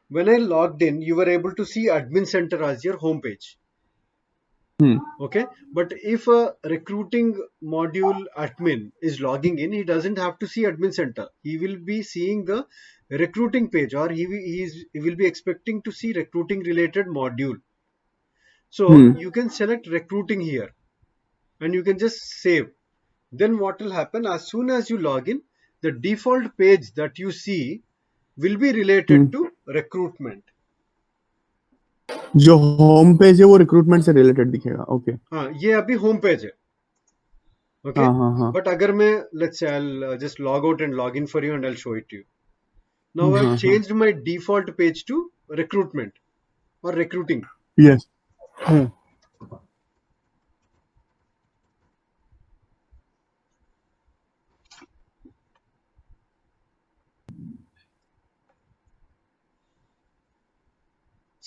S1: When I logged in, you were able to see Admin Center as your home page. Okay, but if a recruiting module admin is logging in, he doesn't have to see Admin Center. He will be seeing the recruiting page, or he will be expecting to see recruiting related module. So you can select recruiting here and you can just save. Then what will happen, as soon as you log in, the default page that you see will be related to recruitment.
S2: जो home page है वो recruitment से related दिखेगा. Okay.
S1: हाँ, ये अभी home page है. Okay, but अगर मैं, let's say I'll just log out and log in for you and I'll show it to you. Now I've changed my default page to recruitment or recruiting.
S2: Yes.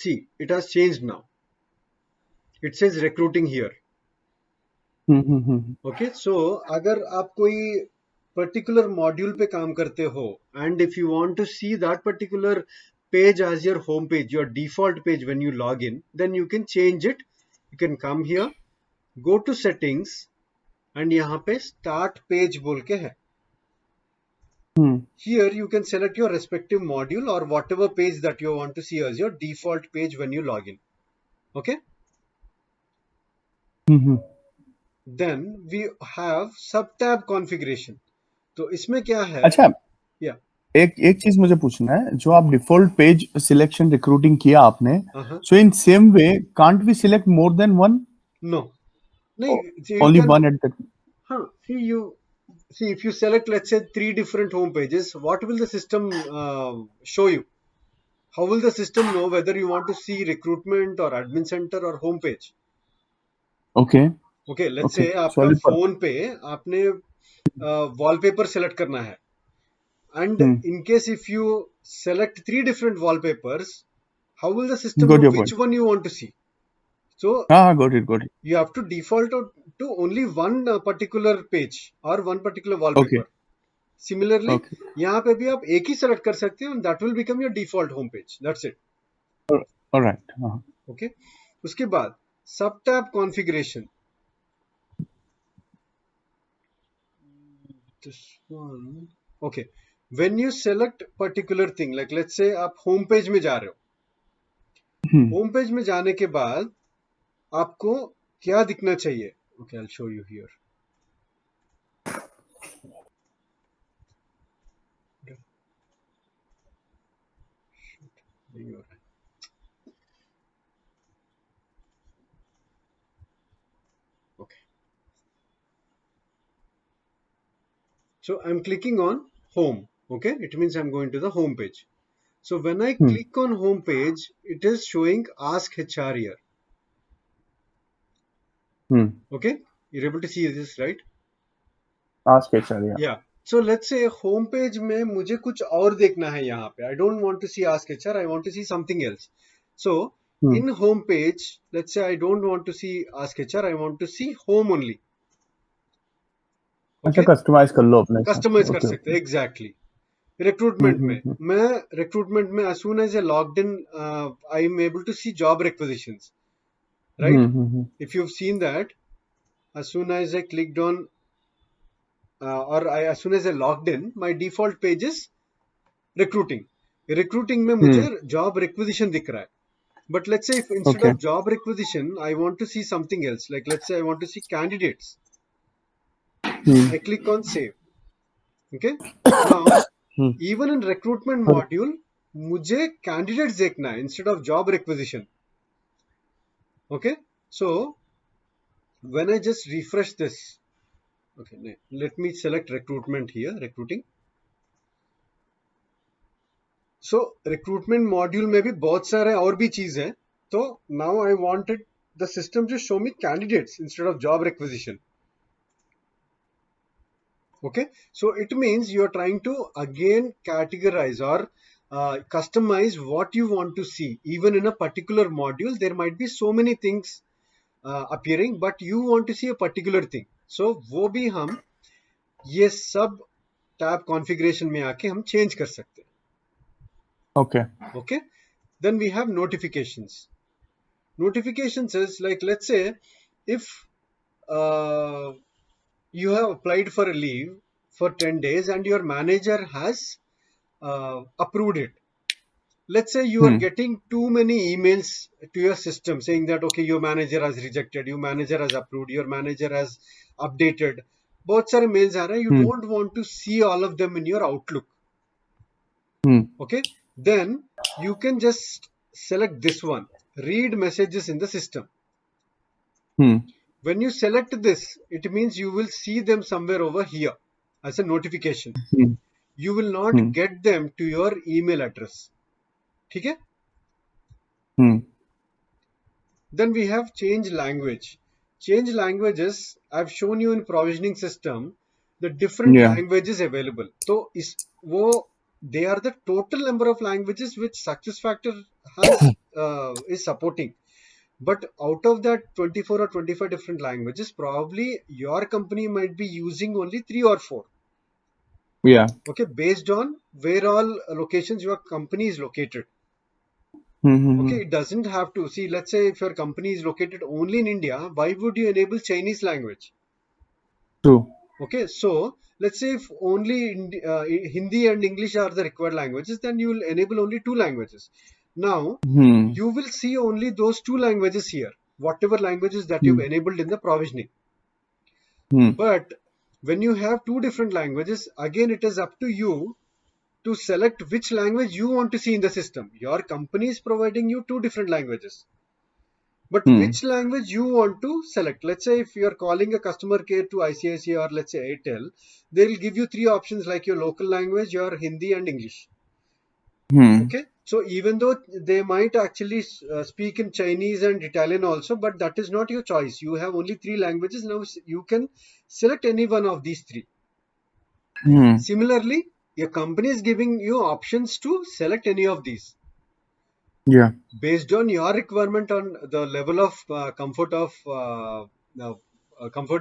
S1: See, it has changed now. It says recruiting here. Okay, so अगर आप कोई particular module पे काम करते हो and if you want to see that particular page as your home page, your default page when you log in, then you can change it. You can come here, go to settings and यहाँ पे start page बोल के है. Here you can select your respective module or whatever page that you want to see as your default page when you log in. Okay. Then we have sub tab configuration. तो इसमें क्या है?
S2: अच्छा,
S1: या
S2: एक चीज मुझे पूछना है. जो आप डिफॉल्ट पेज सिलेक्शन रिक्रूटिंग किया आपने, so in same way can't we select more than one?
S1: No, नहीं,
S2: ओनली वन एट दैट.
S1: हाँ, see you see, if you select, let's say, 3 different home pages, what will the system show you? How will the system know whether you want to see recruitment or admin center or home page?
S2: Okay.
S1: Okay, let's
S2: Okay.
S1: say आपका
S2: Sorry for.
S1: Phone पे आपने wallpaper select करना है, and
S2: Hmm.
S1: in case if you select 3 different wallpapers, how will the system
S2: Got
S1: know
S2: your
S1: which
S2: point.
S1: one you want to see? So
S2: Ah, got it. Got it.
S1: you have to default to only one particular page or one particular
S2: Okay.
S1: wallpaper. Similarly,
S2: Okay.
S1: यहाँ पे भी आप एक ही select कर सकते हो, and that will become your default home page. That's it.
S2: All right.
S1: Okay. उसके बाद sub tab configuration. This one. Okay. When you select particular thing, like let's say आप home page में जा रहे हो,
S2: Hmm.
S1: home page में जाने के बाद आपको क्या दिखना चाहिए? Okay, I'll show you here. Okay. So I'm clicking on home. Okay, it means I'm going to the home page. So when I
S2: Hmm.
S1: click on home page, it is showing Ask HR here.
S2: Hmm.
S1: Okay, you're able to see this, right?
S2: Ask HR. Yeah.
S1: Yeah. So let's say home page में मुझे कुछ और देखना है यहाँ पे. I don't want to see Ask HR. I want to see something else. So
S2: Hmm.
S1: in home page, let's say I don't want to see Ask HR. I want to see home only.
S2: अच्छा
S1: Okay,
S2: customise कर लो अपने हिसाब से.
S1: Customise कर
S2: okay
S1: सकते
S2: okay.
S1: हैं. Exactly. Recruitment में मैं recruitment में as soon as I logged in, I am able to see job requisitions, right? If you've seen that, as soon as I clicked on as soon as I logged in, my default page is recruiting. Recruiting में मुझे job requisition दिख रहा है. But let's say if instead
S2: okay.
S1: of job requisition, I want to see something else. Like let's say I want to see candidates. I click on save. Okay. Now, even in recruitment module, मुझे candidates देखना है instead of job requisition. Okay. So when I just refresh this, okay, let me select recruitment here, recruiting. So recruitment module में भी बहुत सारे और भी चीज है. तो now I wanted the system to show me candidates instead of job requisition. Okay, so it means you are trying to again categorize or customize what you want to see. Even in a particular module, there might be so many things appearing, but you want to see a particular thing. So वो भी हम ये सब tab configuration में आके हम change कर सकते हैं.
S2: Okay.
S1: Okay, then we have notifications. Notifications is like, let's say if uh, you have applied for a leave for 10 days and your manager has approved it. Let's say you are getting too many emails to your system saying that, okay, your manager has rejected, your manager has approved, your manager has updated. बहुत सारे mails आ रहे हैं, you don't want to see all of them in your Outlook. Okay, then you can just select this one, read messages in the system. When you select this, it means you will see them somewhere over here as a notification. You will not get them to your email address. Okay? Then we have change language. Change languages, I've shown you in provisioning system the different
S2: Yeah.
S1: languages available. So they are the total number of languages which SuccessFactors has is supporting. But out of that 24 or 25 different languages, probably your company might be using only 3 or 4.
S2: Yeah.
S1: Okay, based on where all locations your company is located. Okay, it doesn't have to. See, let's say if your company is located only in India, why would you enable Chinese language?
S2: True.
S1: Okay, so let's say if only Hindi and English are the required languages, then you will enable only 2 languages. Now, you will see only those 2 languages here, whatever languages that you've enabled in the provisioning. But when you have 2 different languages, again, it is up to you to select which language you want to see in the system. Your company is providing you 2 different languages. But
S2: Hmm.
S1: which language you want to select? Let's say if you are calling a customer care to ICICI or let's say Airtel, they'll give you three options like your local language, your Hindi and English.
S2: Hmm.
S1: Okay, so even though they might actually speak in Chinese and Italian also, but that is not your choice. You have only three languages. Now you can select any one of these three.
S2: Hmm.
S1: Similarly, your company is giving you options to select any of these.
S2: Yeah.
S1: Based on your requirement on the level of comfort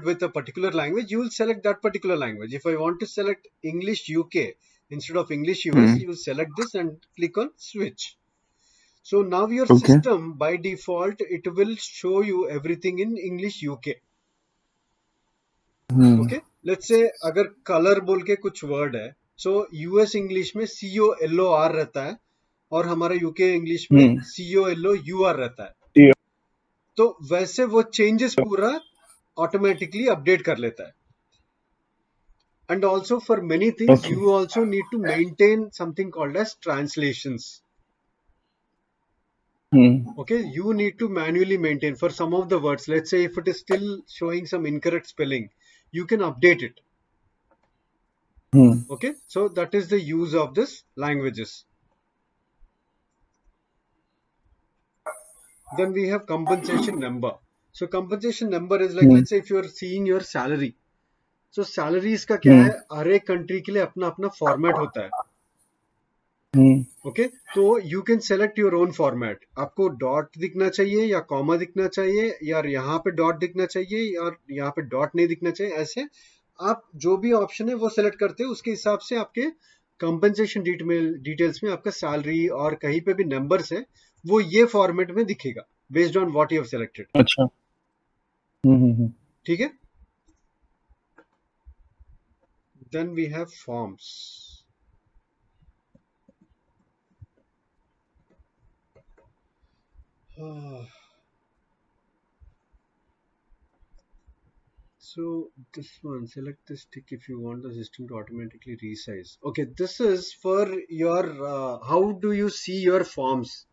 S1: with a particular language, you will select that particular language. If I want to select English UK instead of English US,
S2: Hmm.
S1: you will select this and click on switch. So now your
S2: Okay.
S1: system by default it will show you everything in English UK.
S2: Hmm.
S1: Okay, let's say अगर colour बोल के कुछ word है, so US English में COLOR रहता है और हमारा यूके इंग्लिश में
S2: Hmm.
S1: COLOUR रहता है.
S2: Yeah.
S1: तो वैसे वो चेंजेस पूरा ऑटोमेटिकली अपडेट कर लेता है. And also for many things
S2: Okay.
S1: you also need to maintain something called as translations.
S2: Hmm.
S1: Okay, you need to manually maintain for some of the words. Let's say if it is still showing some incorrect spelling, you can update it.
S2: Hmm.
S1: Okay, so that is the use of this languages. Then we have compensation number. So compensation number is like,
S2: Hmm.
S1: let's say if you're seeing your salary. So salaries का क्या है,
S2: Hmm.
S1: हर एक country के लिए अपना अपना format होता है.
S2: Hmm.
S1: ओके, तो you can select your own format. आपको डॉट दिखना चाहिए या कॉमा दिखना चाहिए या यहाँ पे डॉट दिखना चाहिए या यहाँ पे डॉट नहीं दिखना चाहिए, ऐसे आप जो भी ऑप्शन है वो सेलेक्ट करते हैं. उसके हिसाब से आपके कंपनसेशन डिटेल्स में आपका सैलरी और कहीं पे भी नंबर्स है वो ये फॉर्मेट में दिखेगा based on what you have selected.
S2: अच्छा. Hmm. Hmm.
S1: ठीक है. Then we have forms. So this one, select this tick if you want the system to automatically resize. Okay, this is for your, how do you see your forms?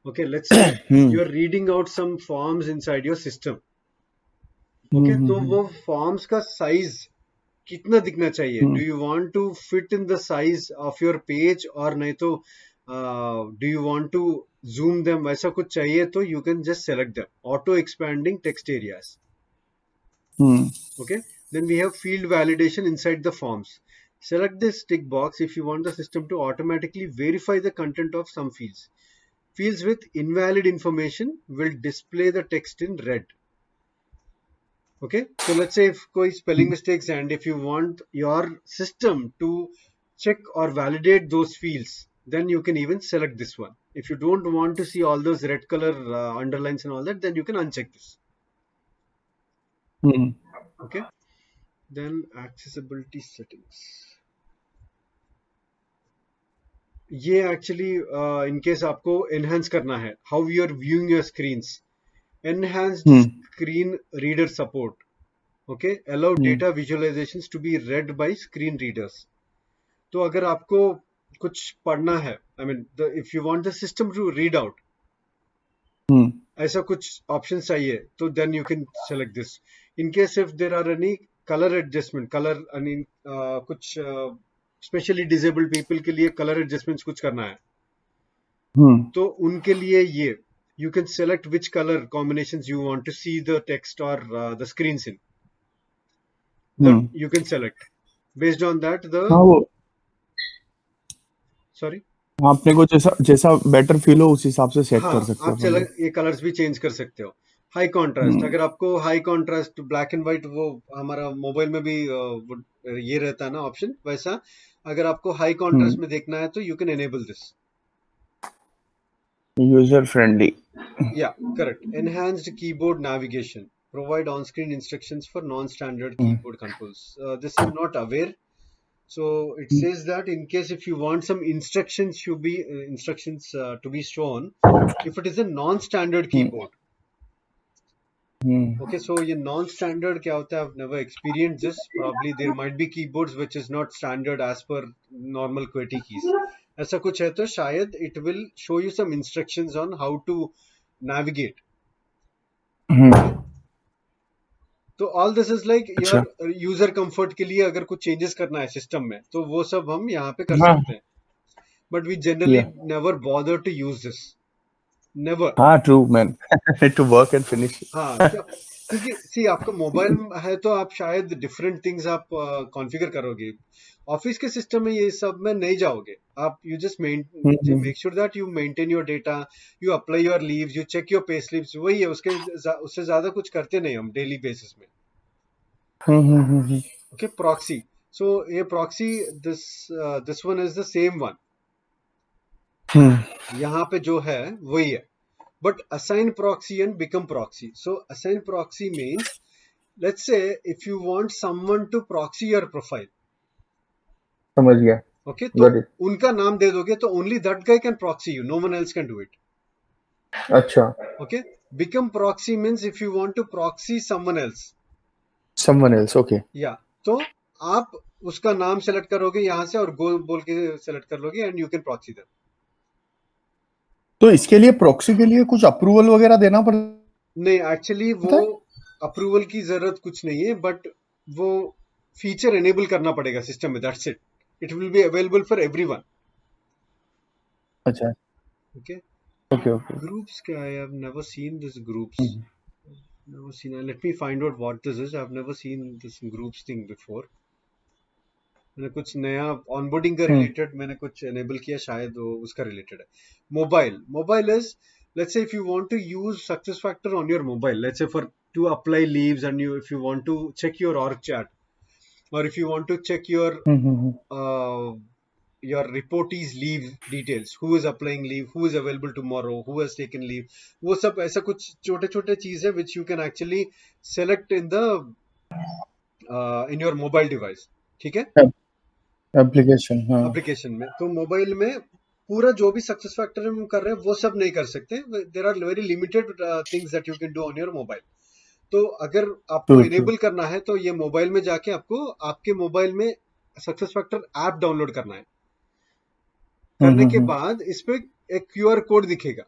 S1: Okay, let's say
S2: Hmm.
S1: you're reading out some forms inside your system.
S2: Hmm.
S1: Okay, तो
S2: Hmm.
S1: वो forms का size कितना दिखना चाहिए?
S2: Hmm.
S1: Do you want to fit in the size of your page और नहीं तो do you want to zoom them? वैसा कुछ चाहिए तो you can just select them. Auto expanding text areas.
S2: Hmm.
S1: Okay, then we have field validation inside the forms. Select this tick box if you want the system to automatically verify the content of some fields. Fields with invalid information will display the text in red. Okay, so let's say if koi spelling mistakes and if you want your system to check or validate those fields, then you can even select this one. If you don't want to see all those red color underlines and all that, then you can uncheck this.
S2: Hmm.
S1: Okay, then accessibility settings. ये actually in case आपको enhance करना है how you are viewing your screens. Enhanced
S2: Hmm.
S1: Screen reader support. Okay, allow
S2: Hmm.
S1: Data visualisations to be read by screen readers. तो अगर आपको कुछ पढ़ना है, I mean if you want the system to read out,
S2: Hmm.
S1: ऐसा कुछ option चाहिए तो then you can select this. In case if there are any colour adjustment, colour कुछ स्पेशली डिजेबल्ड पीपल के लिए कलर एडजस्टमेंट्स कुछ करना है
S2: Hmm.
S1: तो उनके लिए ये you can select which color combinations you want to see the text or the screens in. That
S2: Hmm.
S1: you can select based on that the,
S2: हाँ वो
S1: sorry,
S2: आपने को जैसा जैसा बेटर फील हो उस हिसाब से सेट
S1: हाँ
S2: कर सकते
S1: आप
S2: हैं अपन
S1: चला
S2: लोग.
S1: ये कलर्स भी चेंज कर सकते हो. High contrast,
S2: Hmm.
S1: अगर आपको high contrast black and white वो हमारा मोबाइल में भी ये रहता है ना ऑप्शन वैसा, अगर आपको हाई
S2: Hmm.
S1: कॉन्ट्रास्ट में देखना है तो you can enable this.
S2: User friendly.
S1: Yeah, correct. Enhanced keyboard navigation. Provide on-screen instructions for non-standard
S2: Hmm.
S1: keyboard controls. This I'm not aware. So it says that in case if you want some instructions to be shown, if it is a non-standard
S2: Hmm.
S1: keyboard.
S2: Hmm.
S1: Okay, so ये non-standard क्या होता है? I've never experienced this. Probably there might be keyboards which is not standard as per normal QWERTY keys. ऐसा कुछ है तो शायद it will show you some instructions on how to navigate. Okay, तो ऑल दिस इज लाइक
S2: अच्छा।
S1: Your user comfort के लिए अगर कुछ चेंजेस करना है सिस्टम में तो वो सब हम यहाँ पे कर
S2: हाँ
S1: सकते हैं, बट वी जनरली
S2: या
S1: never bother to use this, never.
S2: हाँ true man to work and finish.
S1: हाँ क्या, क्योंकि सी आपका मोबाइल है तो आप शायद डिफरेंट थिंग्स आप कॉन्फ़िगर करोगे, ऑफिस के सिस्टम में ये सब में नहीं जाओगे आप, you just make sure that you maintain your data, you apply your leaves, you check your pay slips, वही है, उससे ज्यादा कुछ करते नहीं हम डेली बेसिस में।
S2: हम्म।
S1: ओके, प्रॉक्सी, सो ये proxy, this this one is the same one,
S2: hmm,
S1: यहाँ पे जो है वही है, but assign proxy and become proxy. So assign proxy means, let's say if you want someone to proxy your profile,
S2: समझ गया।
S1: okay, तो
S2: गॉट इट।
S1: उनका नाम दे दोगे तो only that guy can proxy you, no one else can do it.
S2: अच्छा।
S1: Okay, become proxy means if you want to proxy someone else,
S2: someone else okay.
S1: या तो आप उसका नाम सेलेक्ट करोगे यहाँ से और गो बोल के सेलेक्ट कर लोगे and you can proxy them.
S2: तो इसके लिए प्रॉक्सी के लिए कुछ अप्रूवल वगैरह देना पड़ता
S1: नहीं, एक्चुअली वो
S2: है?
S1: अप्रूवल की जरूरत कुछ नहीं है, बट वो फीचर एनेबल करना पड़ेगा सिस्टम में, that's it, it will be available for everyone.
S2: अच्छा।
S1: Okay,
S2: okay okay.
S1: ग्रुप्स क्या है, I have never seen this groups, never seen, let me find out what this is, I've never seen this groups thing before। मैंने कुछ नया onboarding का related मैंने कुछ enable किया, शायद वो उसका रिलेटेड है। Mobile is, let's say if you want to use SuccessFactor on your mobile, let's say for to apply leaves, and you if you want to check your org chat, or if you want to check uh, your reportees leave details, who is applying leave, who is available tomorrow, who has taken leave, वो सब ऐसा कुछ छोटे छोटे चीज है which you can actually select in the in your mobile device, ठीक है,
S2: एप्लीकेशन हाँ।
S1: एप्लीकेशन में। तो मोबाइल में पूरा जो भी सक्सेस फैक्टर हम कर रहे हैं वो सब नहीं कर सकते, there are very limited things that you can do on your mobile. तो अगर आपको
S2: ट्रू ट्रू।
S1: इनेबल करना है तो ये मोबाइल में जाके आपको आपके मोबाइल में सक्सेस फैक्टर ऐप डाउनलोड करना है, करने के
S2: हम्म।
S1: बाद इस पे एक क्यूआर कोड दिखेगा,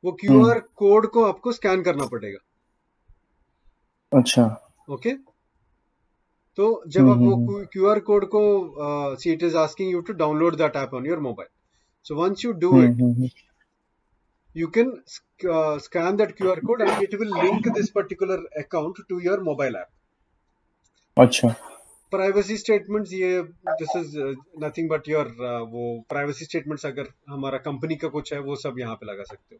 S1: वो क्यूआर कोड को आपको स्कैन करना पड़ेगा।
S2: अच्छा।
S1: ओके, तो जब आप वो
S2: हम्म।
S1: क्यूआर कोड को see it is asking you to download that app on your mobile, so once you do it
S2: hmm.
S1: you can scan that QR code and it will link this particular account to your mobile app।
S2: अच्छा।
S1: Privacy statements ये, this is nothing but your वो privacy statements, अगर हमारा company का कुछ है वो सब यहाँ पे लगा सकते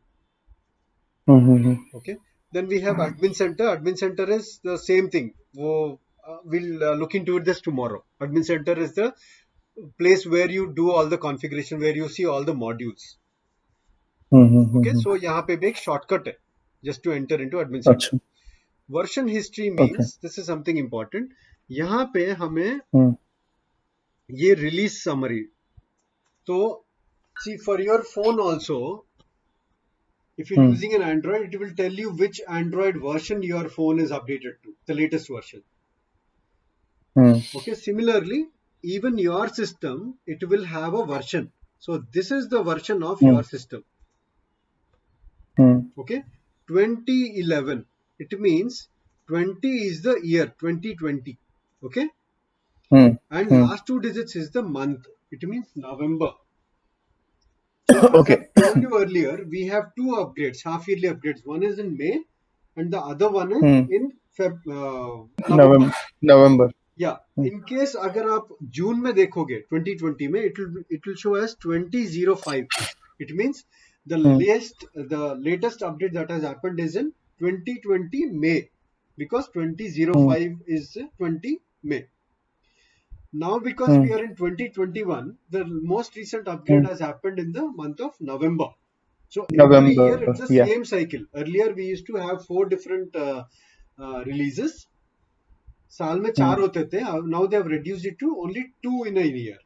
S2: हम्म।
S1: हो। Okay, then we have admin centre, admin centre is the same thing, वो will look into it this tomorrow. Admin centre is the place where you do all the configuration, where you see all the modules। Okay,
S2: hmm.
S1: So यहाँ पे भी एक shortcut है just to enter into admin centre.
S2: अच्छा।
S1: Version history
S2: okay.
S1: Means this is something important, यहाँ पे हमें ये रिलीज समरी, तो see for your phone also, if you're using an Android, it will tell you which Android version your phone is updated to, the latest version। Okay, similarly, even your system, it will have a version, so this is the version of your system। Okay, 2011, it means 20 is the year 2020। Okay, and last two digits is the month, it means November। So as
S2: okay.
S1: I've told you earlier, we have two upgrades, half yearly upgrades, one is in May and the other one is in November।
S2: नवंबर।
S1: या in case अगर आप जून में देखोगे 2020 में, it will show as 2005, it means the latest update that has happened is in 2020 May, because 2005 is 20 May। Now because we are in 2021, the most recent upgrade has happened in the month of November। So every year it's the
S2: नवंबर या।
S1: same cycle, earlier we used to have 4 different releases, साल में 4 होते थे, now they have reduced it to only 2 in a year,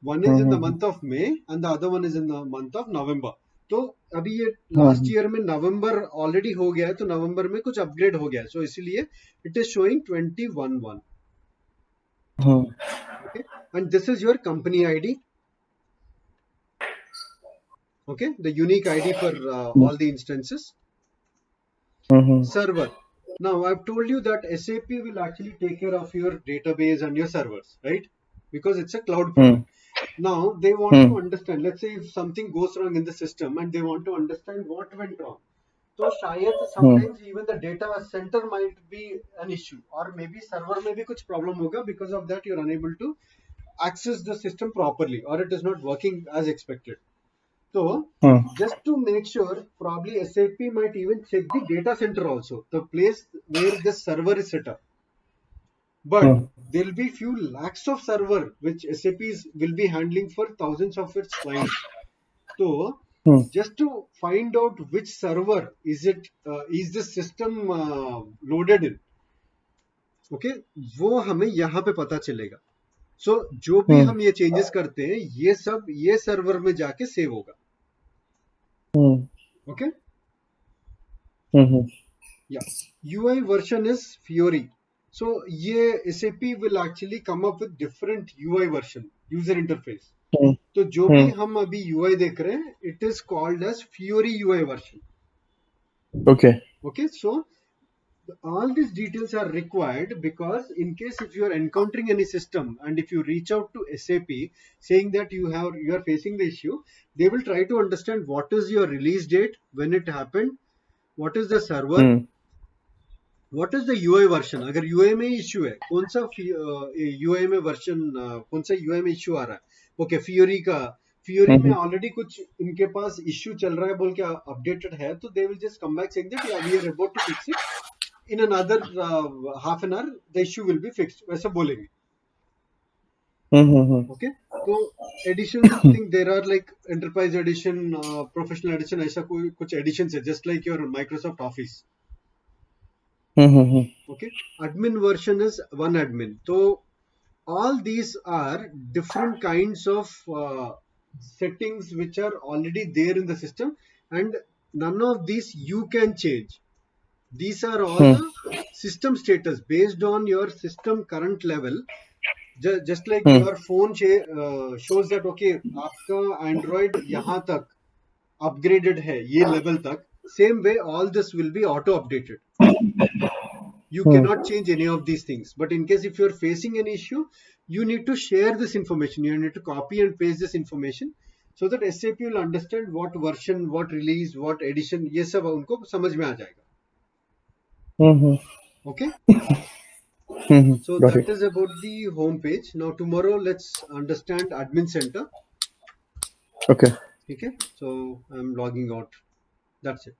S1: one is in the month of May and the other one is in the month of November। तो अभी ये last year में नवंबर already हो गया है, तो नवंबर में कुछ अपग्रेड हो गया है, सो इसीलिए it is showing 2011। Okay, and this is your company ID. Okay, the unique ID for all the instances. Server. Now I've told you that SAP will actually take care of your database and your servers, right? Because it's a cloud product. Now they want to understand, let's say if something goes wrong in the system and they want to understand what went wrong. So शायद sometimes even the data center might be an issue, or maybe server में भी कुछ problem होगा, because of that you're unable to access the system properly, or it is not working as expected. So just to make sure, probably SAP might even check the data center also, the place where the server is set up. But there will be few lakhs of server which SAPs will be handling for thousands of its clients. So just to find out which server is it, is the system loaded in, okay, वो हमें यहाँ पे पता चलेगा. So जो भी हम ये changes करते हैं, ये सब ये server में जाके save होगा. Okay. Yeah. UI version is Fiori. So ये SAP will actually come up with different UI version, user interface. तो जो भी हम अभी UI देख रहे हैं, it is called as Fiori UI version. Okay, so all these details are required, because in case if you are encountering any system and if you reach out to SAP saying that you are facing the issue, they will try to understand what is your release date, when it happened, what is the server, what is the UI version. अगर UI में issue है, कौन सा UI में version, कौन सा UI में issue आ रहा है. Okay, Fiori का, Fiori में already कुछ इनके पास issue चल रहा है बोल के updated है, तो they will just come back saying that yeah, we are about to fix it. In another half an hour the issue will be fixed, वैसा बोलेंगे. Okay, so editions, I think there are like enterprise edition, professional edition, ऐसा कोई कुछ editions है, just like your Microsoft Office. Okay, admin version is one admin. So all these are different kinds of settings which are already there in the system, and none of these you can change. These are all the system status based on your system current level. Just like your phone shows that okay, आपका Android यहाँ तक upgraded है, ये level तक. Same way, all this will be auto updated. You cannot change any of these things. But in case if you're facing an issue, you need to share this information. You need to copy and paste this information so that SAP will understand what version, what release, what edition, ये सब उनको समझ में आ जाएगा. Okay. So that is about the home page. Now tomorrow let's understand admin center. Okay. So I'm logging out. That's it.